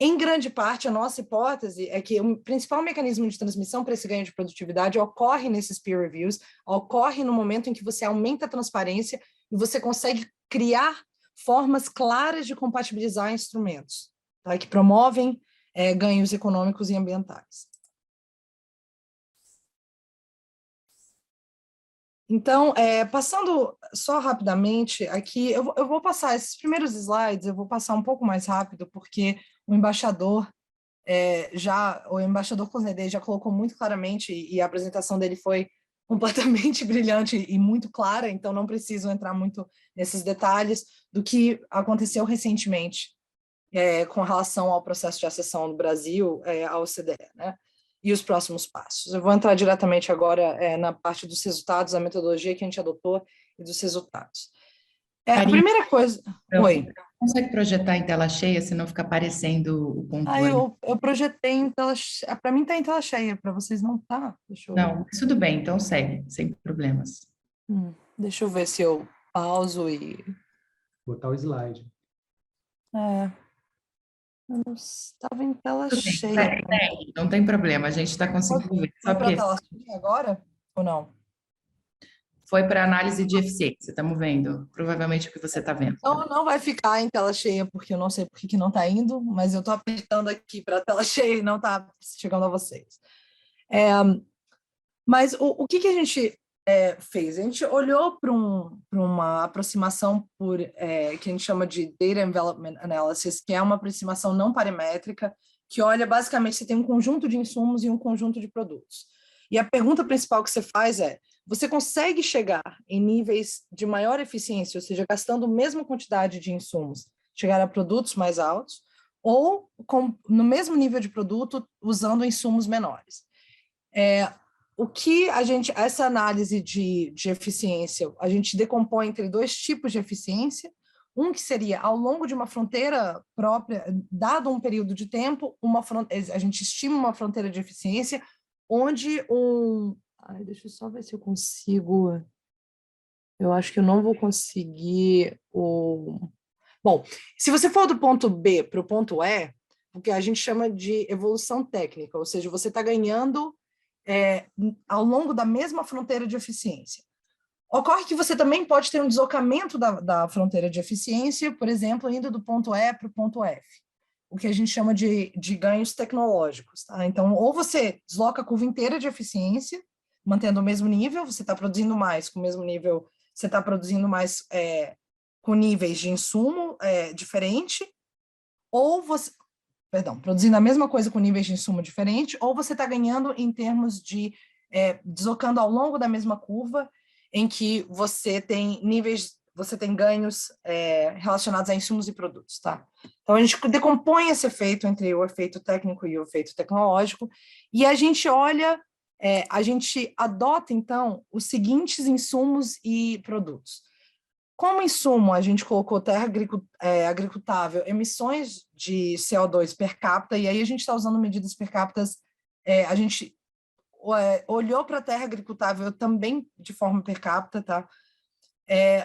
Em grande parte, a nossa hipótese é que o principal mecanismo de transmissão para esse ganho de produtividade ocorre nesses peer reviews, ocorre no momento em que você aumenta a transparência e você consegue criar formas claras de compatibilizar instrumentos, tá? Que promovem ganhos econômicos e ambientais. Então, passando só rapidamente aqui, eu vou passar esses primeiros slides, eu vou passar um pouco mais rápido, porque o embaixador Cosere já colocou muito claramente, e a apresentação dele foi completamente brilhante e muito clara, então não preciso entrar muito nesses detalhes do que aconteceu recentemente com relação ao processo de acessão do Brasil à OCDE, né? E os próximos passos. Eu vou entrar diretamente agora na parte dos resultados, a metodologia que a gente adotou e dos resultados. A primeira coisa... Oi. Consegue projetar em tela cheia, senão fica aparecendo o contorno? Eu projetei em tela cheia. Para mim está em tela cheia, para vocês não tá. Não, tudo bem, então segue, sem problemas. Deixa eu ver se eu pauso e... Botar o slide. Eu não estava em tela cheia. Não tem problema, a gente está conseguindo ver. Foi para a tela cheia agora ou não? Foi para análise de eficiência, estamos vendo. Provavelmente o que você está vendo. Não vai ficar em tela cheia, porque eu não sei por que não está indo, mas eu estou apertando aqui para a tela cheia e não está chegando a vocês. Mas o que a gente fez? A gente olhou para uma aproximação que a gente chama de Data Envelopment Analysis, que é uma aproximação não paramétrica, que olha, basicamente, você tem um conjunto de insumos e um conjunto de produtos. E a pergunta principal que você faz é, você consegue chegar em níveis de maior eficiência, ou seja, gastando a mesma quantidade de insumos, chegar a produtos mais altos, ou no mesmo nível de produto, usando insumos menores. O que essa análise de eficiência, a gente decompõe entre dois tipos de eficiência, um que seria ao longo de uma fronteira própria, dado um período de tempo, a gente estima uma fronteira de eficiência, onde deixa eu só ver se eu consigo, eu acho que eu não vou conseguir Bom, se você for do ponto B para o ponto E, o que a gente chama de evolução técnica, ou seja, você está ganhando ao longo da mesma fronteira de eficiência. Ocorre que você também pode ter um deslocamento da fronteira de eficiência, por exemplo, indo do ponto E para o ponto F, o que a gente chama de ganhos tecnológicos. Tá? Então, ou você desloca a curva inteira de eficiência, mantendo o mesmo nível, você está produzindo mais com o mesmo nível, você está produzindo mais com níveis de insumo diferente, ou você... produzindo a mesma coisa com níveis de insumo diferente, ou você está ganhando em termos de deslocando ao longo da mesma curva, em que você tem ganhos relacionados a insumos e produtos, tá? Então, a gente decompõe esse efeito entre o efeito técnico e o efeito tecnológico, e a gente olha, a gente adota, então, os seguintes insumos e produtos. Como insumo, a gente colocou terra agricultável, emissões de CO2 per capita, e aí a gente está usando medidas per capita, a gente olhou para a terra agricultável também de forma per capita, tá?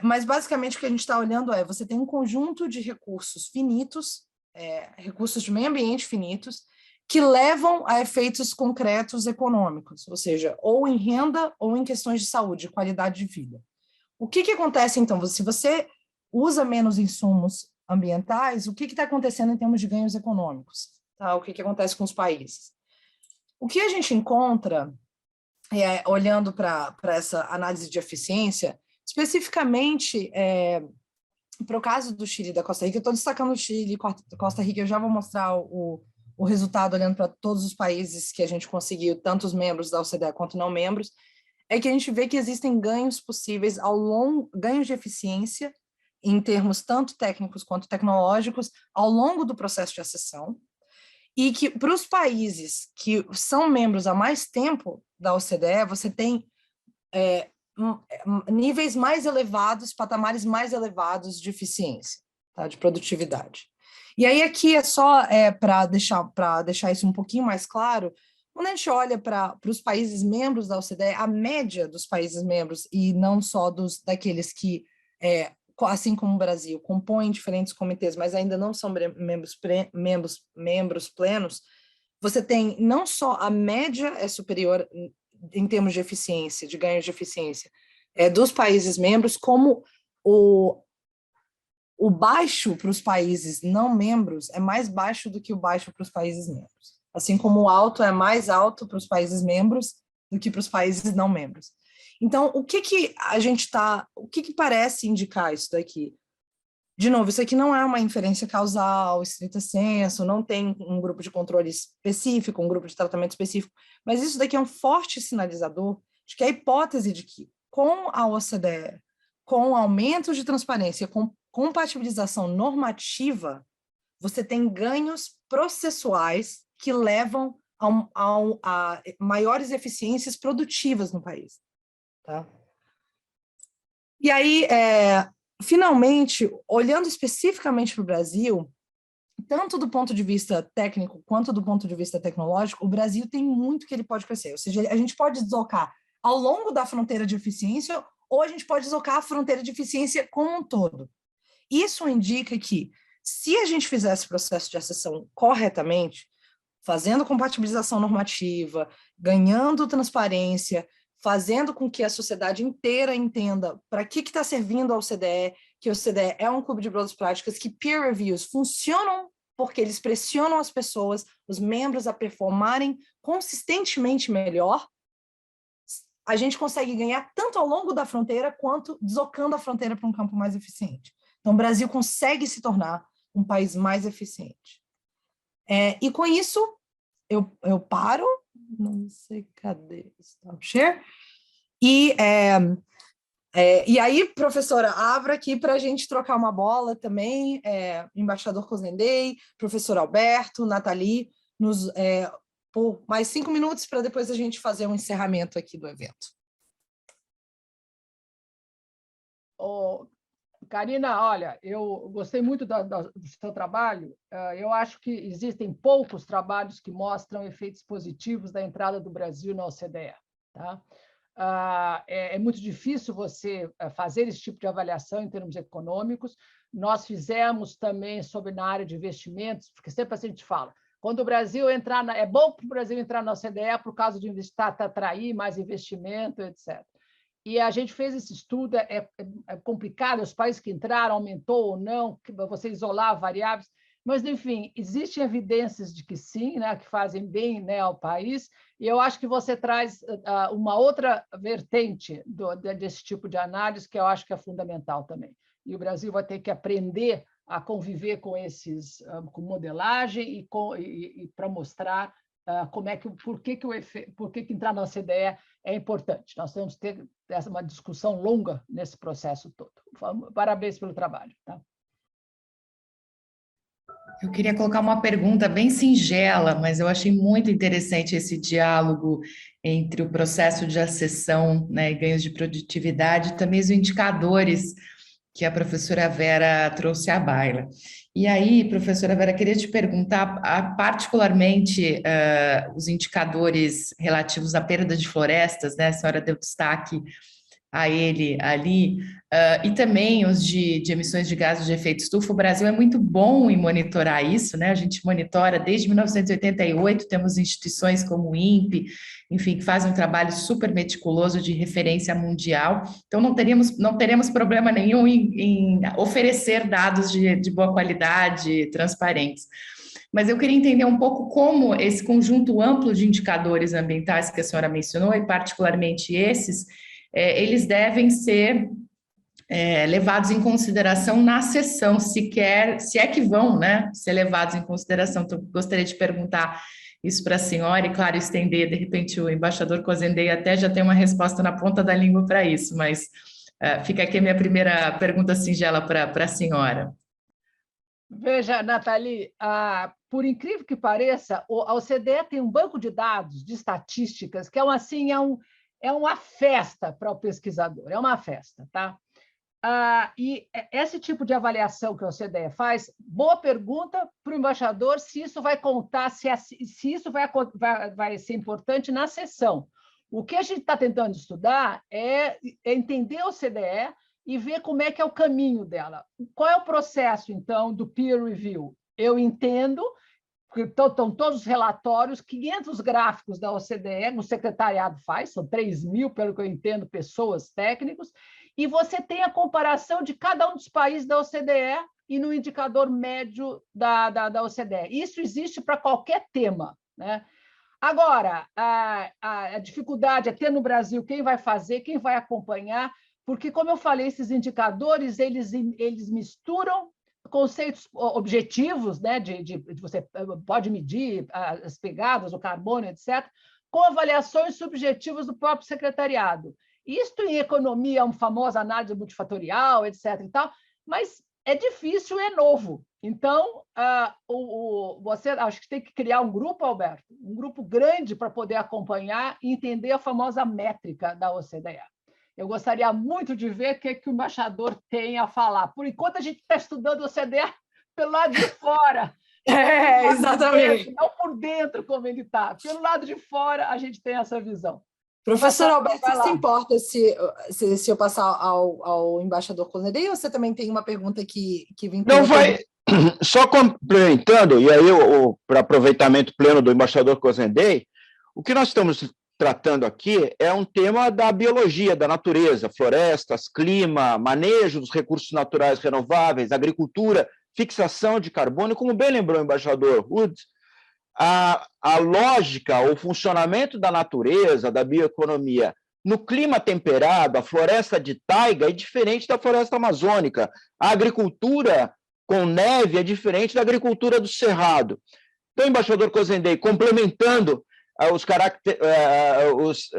Mas basicamente o que a gente está olhando você tem um conjunto de recursos finitos, recursos de meio ambiente finitos, que levam a efeitos concretos econômicos, ou seja, ou em renda ou em questões de saúde, qualidade de vida. O que acontece, então? Se você usa menos insumos ambientais, o que está acontecendo em termos de ganhos econômicos? Tá? O que acontece com os países? O que a gente encontra, olhando para essa análise de eficiência, especificamente para o caso do Chile e da Costa Rica, eu estou destacando o Chile e Costa Rica, eu já vou mostrar o resultado olhando para todos os países que a gente conseguiu, tanto os membros da OCDE quanto não membros, é que a gente vê que existem ganhos possíveis ganhos de eficiência, em termos tanto técnicos quanto tecnológicos, ao longo do processo de acessão, e que para os países que são membros há mais tempo da OCDE, você tem níveis mais elevados, patamares mais elevados de eficiência, tá? De produtividade. E aí aqui é só para deixar isso um pouquinho mais claro, quando a gente olha para os países membros da OCDE, a média dos países membros, e não só daqueles que, assim como o Brasil, compõem diferentes comitês, mas ainda não são membros plenos, você tem não só a média superior em termos de eficiência, de ganhos de eficiência, dos países membros, como o baixo para os países não membros é mais baixo do que o baixo para os países membros. Assim como o alto é mais alto para os países membros do que para os países não membros. Então, o que parece indicar isso daqui? De novo, isso aqui não é uma inferência causal, estrita sensu, não tem um grupo de controle específico, um grupo de tratamento específico, mas isso daqui é um forte sinalizador de que a hipótese de que, com a OCDE, com aumento de transparência, com compatibilização normativa, você tem ganhos processuais que levam a maiores eficiências produtivas no país. Tá? E aí, finalmente, olhando especificamente para o Brasil, tanto do ponto de vista técnico quanto do ponto de vista tecnológico, o Brasil tem muito que ele pode crescer. Ou seja, a gente pode deslocar ao longo da fronteira de eficiência ou a gente pode deslocar a fronteira de eficiência como um todo. Isso indica que, se a gente fizer esse processo de acessão corretamente, fazendo compatibilização normativa, ganhando transparência, fazendo com que a sociedade inteira entenda para que está servindo a OCDE, que a OCDE é um clube de boas práticas, que peer reviews funcionam porque eles pressionam as pessoas, os membros a performarem consistentemente melhor, a gente consegue ganhar tanto ao longo da fronteira quanto deslocando a fronteira para um campo mais eficiente. Então, o Brasil consegue se tornar um país mais eficiente. E com isso, eu paro, não sei cadê, stop share, E aí, professora, abra aqui para a gente trocar uma bola também, embaixador Cozendei, professor Alberto, Nathalie, por mais 5 minutos para depois a gente fazer um encerramento aqui do evento. Karina, olha, eu gostei muito do seu trabalho. Eu acho que existem poucos trabalhos que mostram efeitos positivos da entrada do Brasil na OCDE. Tá? É muito difícil você fazer esse tipo de avaliação em termos econômicos. Nós fizemos também na área de investimentos, porque sempre a gente fala, quando o Brasil entrar, é bom para o Brasil entrar na OCDE por causa de atrair mais investimento, etc. E a gente fez esse estudo, é complicado, os países que entraram, aumentou ou não, você isolar variáveis, mas, enfim, existem evidências de que sim, né, que fazem bem, né, ao país, e eu acho que você traz uma outra vertente desse tipo de análise, que eu acho que é fundamental também. E o Brasil vai ter que aprender a conviver com com modelagem e para mostrar por que entrar na OCDE é importante. Nós temos que ter uma discussão longa nesse processo todo. Parabéns pelo trabalho. Tá? Eu queria colocar uma pergunta bem singela, mas eu achei muito interessante esse diálogo entre o processo de acessão, né, e ganhos de produtividade, e também os indicadores que a professora Vera trouxe à baila. E aí, professora Vera, queria te perguntar, particularmente, os indicadores relativos à perda de florestas, né, a senhora deu destaque a ele ali, e também os de emissões de gases de efeito estufa. O Brasil é muito bom em monitorar isso, né? A gente monitora desde 1988, temos instituições como o INPE, enfim, que fazem um trabalho super meticuloso de referência mundial, então não teremos problema nenhum em oferecer dados de boa qualidade, transparentes. Mas eu queria entender um pouco como esse conjunto amplo de indicadores ambientais que a senhora mencionou, e particularmente esses, eles devem ser levados em consideração na sessão, se é que vão, né, ser levados em consideração. Então, gostaria de perguntar isso para a senhora e, claro, estender, de repente, o embaixador Cozendei até já tem uma resposta na ponta da língua para isso, mas fica aqui a minha primeira pergunta singela para a senhora. Veja, Nathalie, por incrível que pareça, a OCDE tem um banco de dados, de estatísticas, que é uma festa para o pesquisador, é uma festa, tá? E esse tipo de avaliação que a OCDE faz, boa pergunta para o embaixador se isso vai contar, se isso vai ser importante na sessão. O que a gente está tentando estudar é entender a OCDE e ver como é que é o caminho dela. Qual é o processo, então, do peer review? Eu entendo, porque estão todos os relatórios, 500 gráficos da OCDE, o secretariado faz, são 3.000, pelo que eu entendo, pessoas técnicos, e você tem a comparação de cada um dos países da OCDE e no indicador médio da OCDE. Isso existe para qualquer tema, né? Agora, a dificuldade é ter no Brasil quem vai fazer, quem vai acompanhar, porque, como eu falei, esses indicadores, eles misturam conceitos objetivos, né, de você pode medir as pegadas, o carbono, etc., com avaliações subjetivas do próprio secretariado. Isto em economia é uma famosa análise multifatorial, etc. e tal, mas é difícil e é novo. Então, você acho que tem que criar um grupo, Alberto, um grupo grande para poder acompanhar e entender a famosa métrica da OCDE. Eu gostaria muito de ver o que o embaixador tem a falar. Por enquanto, a gente está estudando a OCDE pelo lado de fora. Exatamente. Não por dentro, como ele está. Pelo lado de fora, a gente tem essa visão. Professor Alberto, você se importa se eu passar ao embaixador Cozendei, ou você também tem uma pergunta que vincula? Não, vai. Só complementando, e aí para aproveitamento pleno do embaixador Cozendei, o que nós estamos tratando aqui é um tema da biologia, da natureza, florestas, clima, manejo dos recursos naturais renováveis, agricultura, fixação de carbono, como bem lembrou o embaixador Woods, a lógica, o funcionamento da natureza, da bioeconomia, no clima temperado, a floresta de taiga é diferente da floresta amazônica, a agricultura com neve é diferente da agricultura do cerrado. Então, embaixador Cozendei, complementando os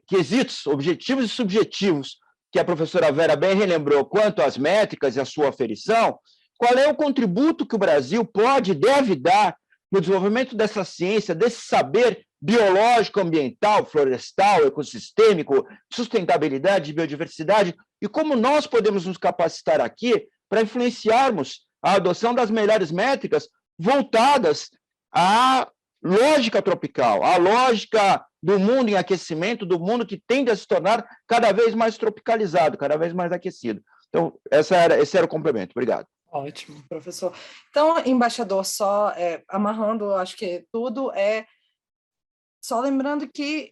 quesitos objetivos e subjetivos que a professora Vera bem relembrou quanto às métricas e a sua aferição, qual é o contributo que o Brasil pode e deve dar no desenvolvimento dessa ciência, desse saber biológico, ambiental, florestal, ecossistêmico, sustentabilidade, biodiversidade, e como nós podemos nos capacitar aqui para influenciarmos a adoção das melhores métricas voltadas à lógica tropical, à lógica do mundo em aquecimento, do mundo que tende a se tornar cada vez mais tropicalizado, cada vez mais aquecido. Então, esse era o complemento. Obrigado. Ótimo, professor. Então, embaixador, só amarrando, acho que tudo só lembrando que,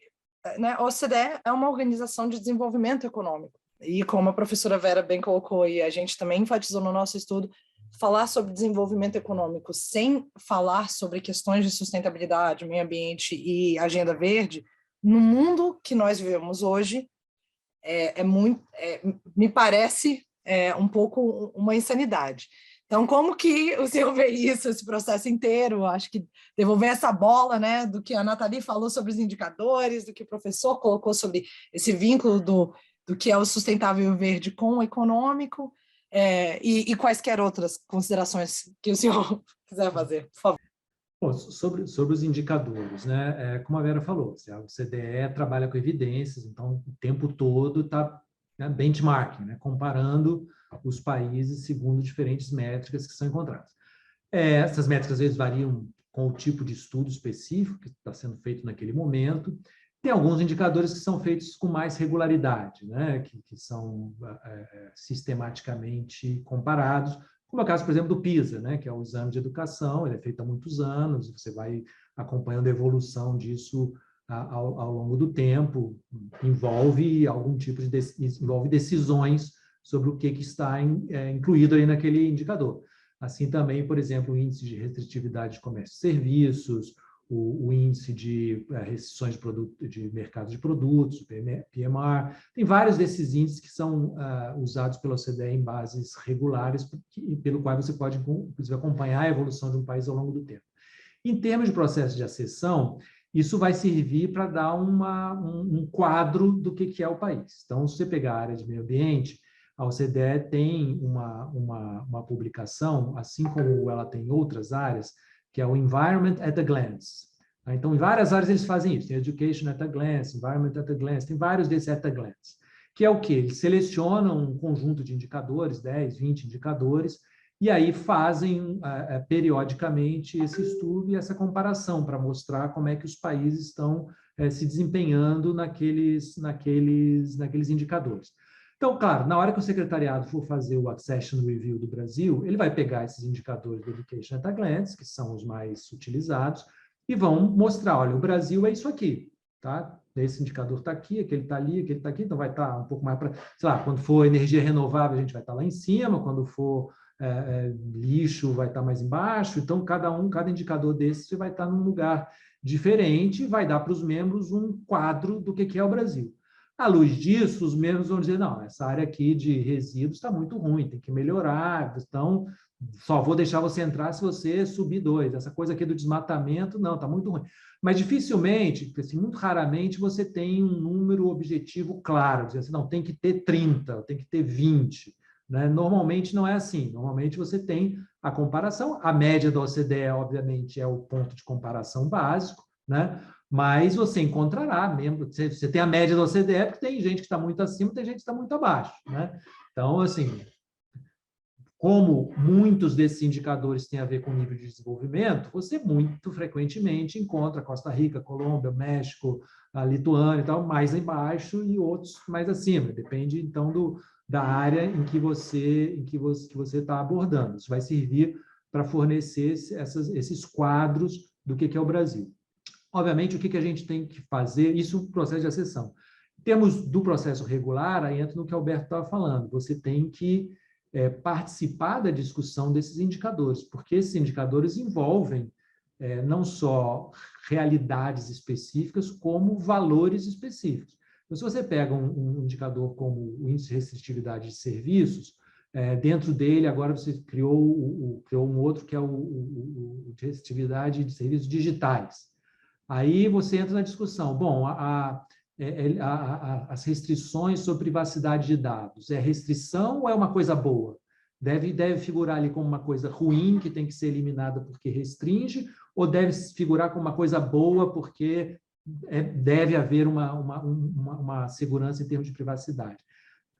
né, a OCDE é uma organização de desenvolvimento econômico. E como a professora Vera bem colocou, e a gente também enfatizou no nosso estudo, falar sobre desenvolvimento econômico sem falar sobre questões de sustentabilidade, meio ambiente e agenda verde, no mundo que nós vivemos hoje, me parece um pouco uma insanidade. Então, como que o senhor vê isso, esse processo inteiro? Acho que devolver essa bola, né, do que a Nathalie falou sobre os indicadores, do que o professor colocou sobre esse vínculo do que é o sustentável verde com o econômico, e quaisquer outras considerações que o senhor quiser fazer, por favor. Bom, sobre os indicadores, né? Como a Vera falou, a OCDE trabalha com evidências, então o tempo todo está, né, benchmarking, né, comparando os países segundo diferentes métricas que são encontradas. Essas métricas às vezes variam com o tipo de estudo específico que está sendo feito naquele momento. Tem alguns indicadores que são feitos com mais regularidade, né, que são sistematicamente comparados, como é o caso, por exemplo, do PISA, né, que é o exame de educação. Ele é feito há muitos anos, você vai acompanhando a evolução disso ao longo do tempo, envolve algum tipo de envolve decisões sobre o que está incluído aí naquele indicador. Assim também, por exemplo, o índice de restritividade de comércio e serviços, o índice de restrições de mercado de produtos, o PMR. Tem vários desses índices que são usados pela OCDE em bases regulares, pelo qual você pode, inclusive, acompanhar a evolução de um país ao longo do tempo. Em termos de processo de acessão, isso vai servir para dar um quadro do que é o país. Então, se você pegar a área de meio ambiente, a OCDE tem uma publicação, assim como ela tem outras áreas, que é o Environment at a Glance. Então, em várias áreas eles fazem isso. Tem Education at a Glance, Environment at a Glance, tem vários desses at a glance. Que é o quê? Eles selecionam um conjunto de indicadores, 10, 20 indicadores, e aí fazem periodicamente esse estudo e essa comparação para mostrar como é que os países estão se desempenhando naqueles indicadores. Então, claro, na hora que o secretariado for fazer o Accession Review do Brasil, ele vai pegar esses indicadores do Education at a Glance, que são os mais utilizados, e vão mostrar, olha, o Brasil é isso aqui, tá? Esse indicador está aqui, aquele está ali, aquele está aqui, então vai estar um pouco mais para, sei lá, quando for energia renovável, a gente vai estar lá em cima, quando for lixo, vai estar mais embaixo. Então, cada indicador desse você vai estar num lugar diferente, vai dar para os membros um quadro do que é o Brasil. À luz disso, os membros vão dizer, não, essa área aqui de resíduos está muito ruim, tem que melhorar, então só vou deixar você entrar se você subir 2. Essa coisa aqui do desmatamento, não, está muito ruim. Mas dificilmente, assim, muito raramente, você tem um número objetivo claro, dizer assim, não, tem que ter 30, tem que ter 20. Né? Normalmente não é assim, normalmente você tem a comparação, a média da OCDE, obviamente, é o ponto de comparação básico, né? Mas você encontrará mesmo, você tem a média da OCDE, porque tem gente que está muito acima, tem gente que está muito abaixo, né? Então, assim, como muitos desses indicadores têm a ver com o nível de desenvolvimento, você muito frequentemente encontra Costa Rica, Colômbia, México, a Lituânia e tal, mais embaixo e outros mais acima. Depende, então, da área em que você está abordando. Isso vai servir para fornecer esses quadros do que é o Brasil. Obviamente, o que a gente tem que fazer, isso é o processo de acessão. Em termos do processo regular, aí entra no que o Alberto estava falando, você tem que participar da discussão desses indicadores, porque esses indicadores envolvem não só realidades específicas, como valores específicos. Então, se você pega um indicador como o índice de restritividade de serviços, dentro dele, agora você criou um outro, que é o de restritividade de serviços digitais. Aí você entra na discussão. Bom, as restrições sobre privacidade de dados, é restrição ou é uma coisa boa? Deve figurar ali como uma coisa ruim, que tem que ser eliminada porque restringe, ou deve figurar como uma coisa boa porque deve haver uma segurança em termos de privacidade?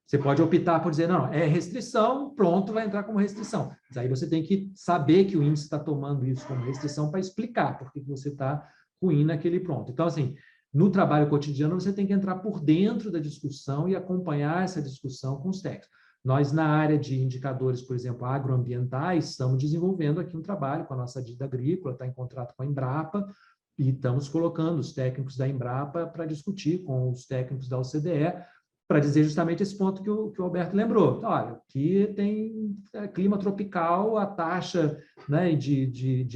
Você pode optar por dizer, não, é restrição, pronto, vai entrar como restrição. Mas aí você tem que saber que o índice está tomando isso como restrição para explicar por que você está ruim naquele pronto. Então, assim, no trabalho cotidiano, você tem que entrar por dentro da discussão e acompanhar essa discussão com os técnicos. Nós, na área de indicadores, por exemplo, agroambientais, estamos desenvolvendo aqui um trabalho com a nossa dívida agrícola, está em contrato com a Embrapa, e estamos colocando os técnicos da Embrapa para discutir com os técnicos da OCDE, para dizer justamente esse ponto que o Alberto lembrou. Olha, aqui tem clima tropical, a taxa, né, de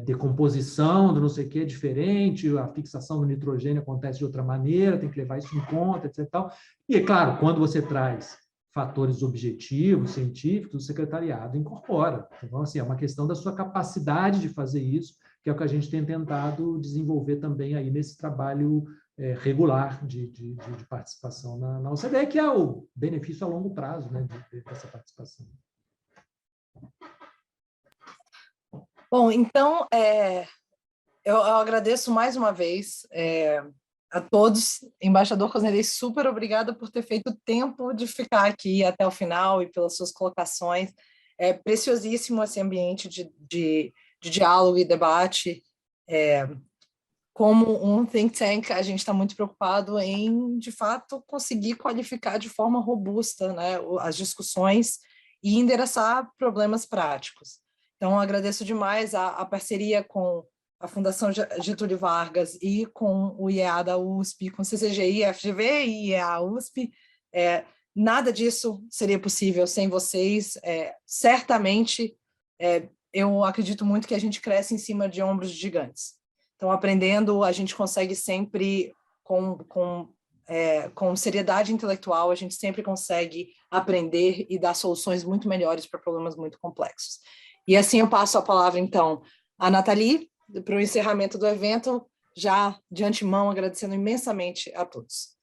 decomposição do não sei o que é diferente, a fixação do nitrogênio acontece de outra maneira, tem que levar isso em conta, etc. E, é claro, quando você traz fatores objetivos, científicos, o secretariado incorpora. Então, assim, é uma questão da sua capacidade de fazer isso, que é o que a gente tem tentado desenvolver também aí nesse trabalho regular de participação na OCDE, que é o benefício a longo prazo, né, dessa participação. Bom, então, eu agradeço mais uma vez a todos. Embaixador Cosnelly, super obrigada por ter feito o tempo de ficar aqui até o final e pelas suas colocações. É preciosíssimo esse ambiente de diálogo e debate. Como um think tank, a gente está muito preocupado em, de fato, conseguir qualificar de forma robusta, né, as discussões e endereçar problemas práticos. Então, agradeço demais a parceria com a Fundação Getúlio Vargas e com o IEA da USP, com o CCGI, FGV e IEA USP. Nada disso seria possível sem vocês. Certamente, eu acredito muito que a gente cresce em cima de ombros gigantes. Então, aprendendo, a gente consegue sempre, com seriedade intelectual, a gente sempre consegue aprender e dar soluções muito melhores para problemas muito complexos. E assim eu passo a palavra, então, à Nathalie, para o encerramento do evento, já de antemão agradecendo imensamente a todos.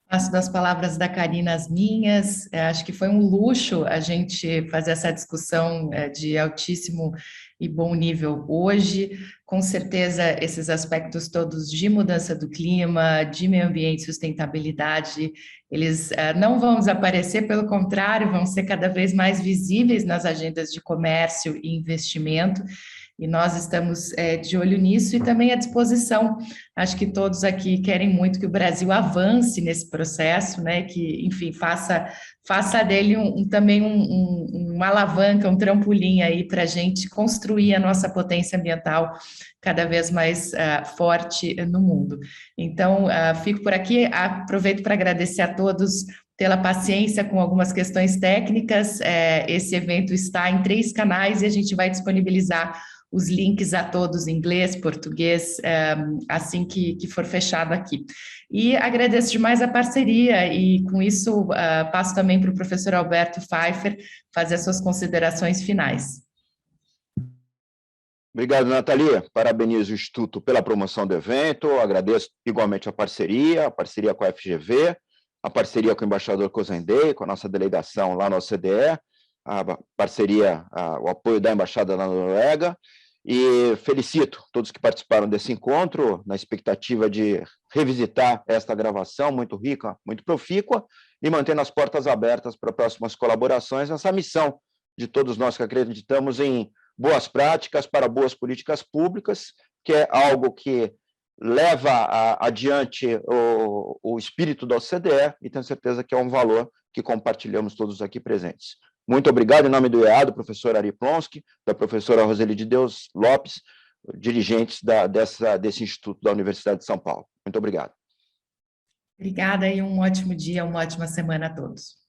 Faço das palavras da Karina as minhas. Acho que foi um luxo a gente fazer essa discussão de altíssimo e bom nível hoje. Com certeza, esses aspectos todos de mudança do clima, de meio ambiente, sustentabilidade, eles não vão desaparecer, pelo contrário, vão ser cada vez mais visíveis nas agendas de comércio e investimento. E nós estamos de olho nisso e também à disposição. Acho que todos aqui querem muito que o Brasil avance nesse processo, né? Que, enfim, faça dele também uma alavanca, um trampolim aí para a gente construir a nossa potência ambiental cada vez mais forte no mundo. Então, fico por aqui, aproveito para agradecer a todos pela paciência com algumas questões técnicas. Esse evento está em 3 canais e a gente vai disponibilizar os links a todos em inglês, português, assim que for fechado aqui. E agradeço demais a parceria e, com isso, passo também para o professor Alberto Pfeiffer fazer as suas considerações finais. Obrigado, Nathalie. Parabenizo o Instituto pela promoção do evento, agradeço igualmente a parceria com a FGV, a parceria com o embaixador Cosnelly, com a nossa delegação lá na OCDE, a parceria, o apoio da Embaixada da Noruega, e felicito todos que participaram desse encontro, na expectativa de revisitar esta gravação muito rica, muito profícua, e mantendo as portas abertas para próximas colaborações nessa missão de todos nós que acreditamos em boas práticas para boas políticas públicas, que é algo que leva adiante o espírito da OCDE, e tenho certeza que é um valor que compartilhamos todos aqui presentes. Muito obrigado, em nome do IEA, do professor Ari Plonsky, da professora Roseli de Deus Lopes, dirigentes desse Instituto da Universidade de São Paulo. Muito obrigado. Obrigada e um ótimo dia, uma ótima semana a todos.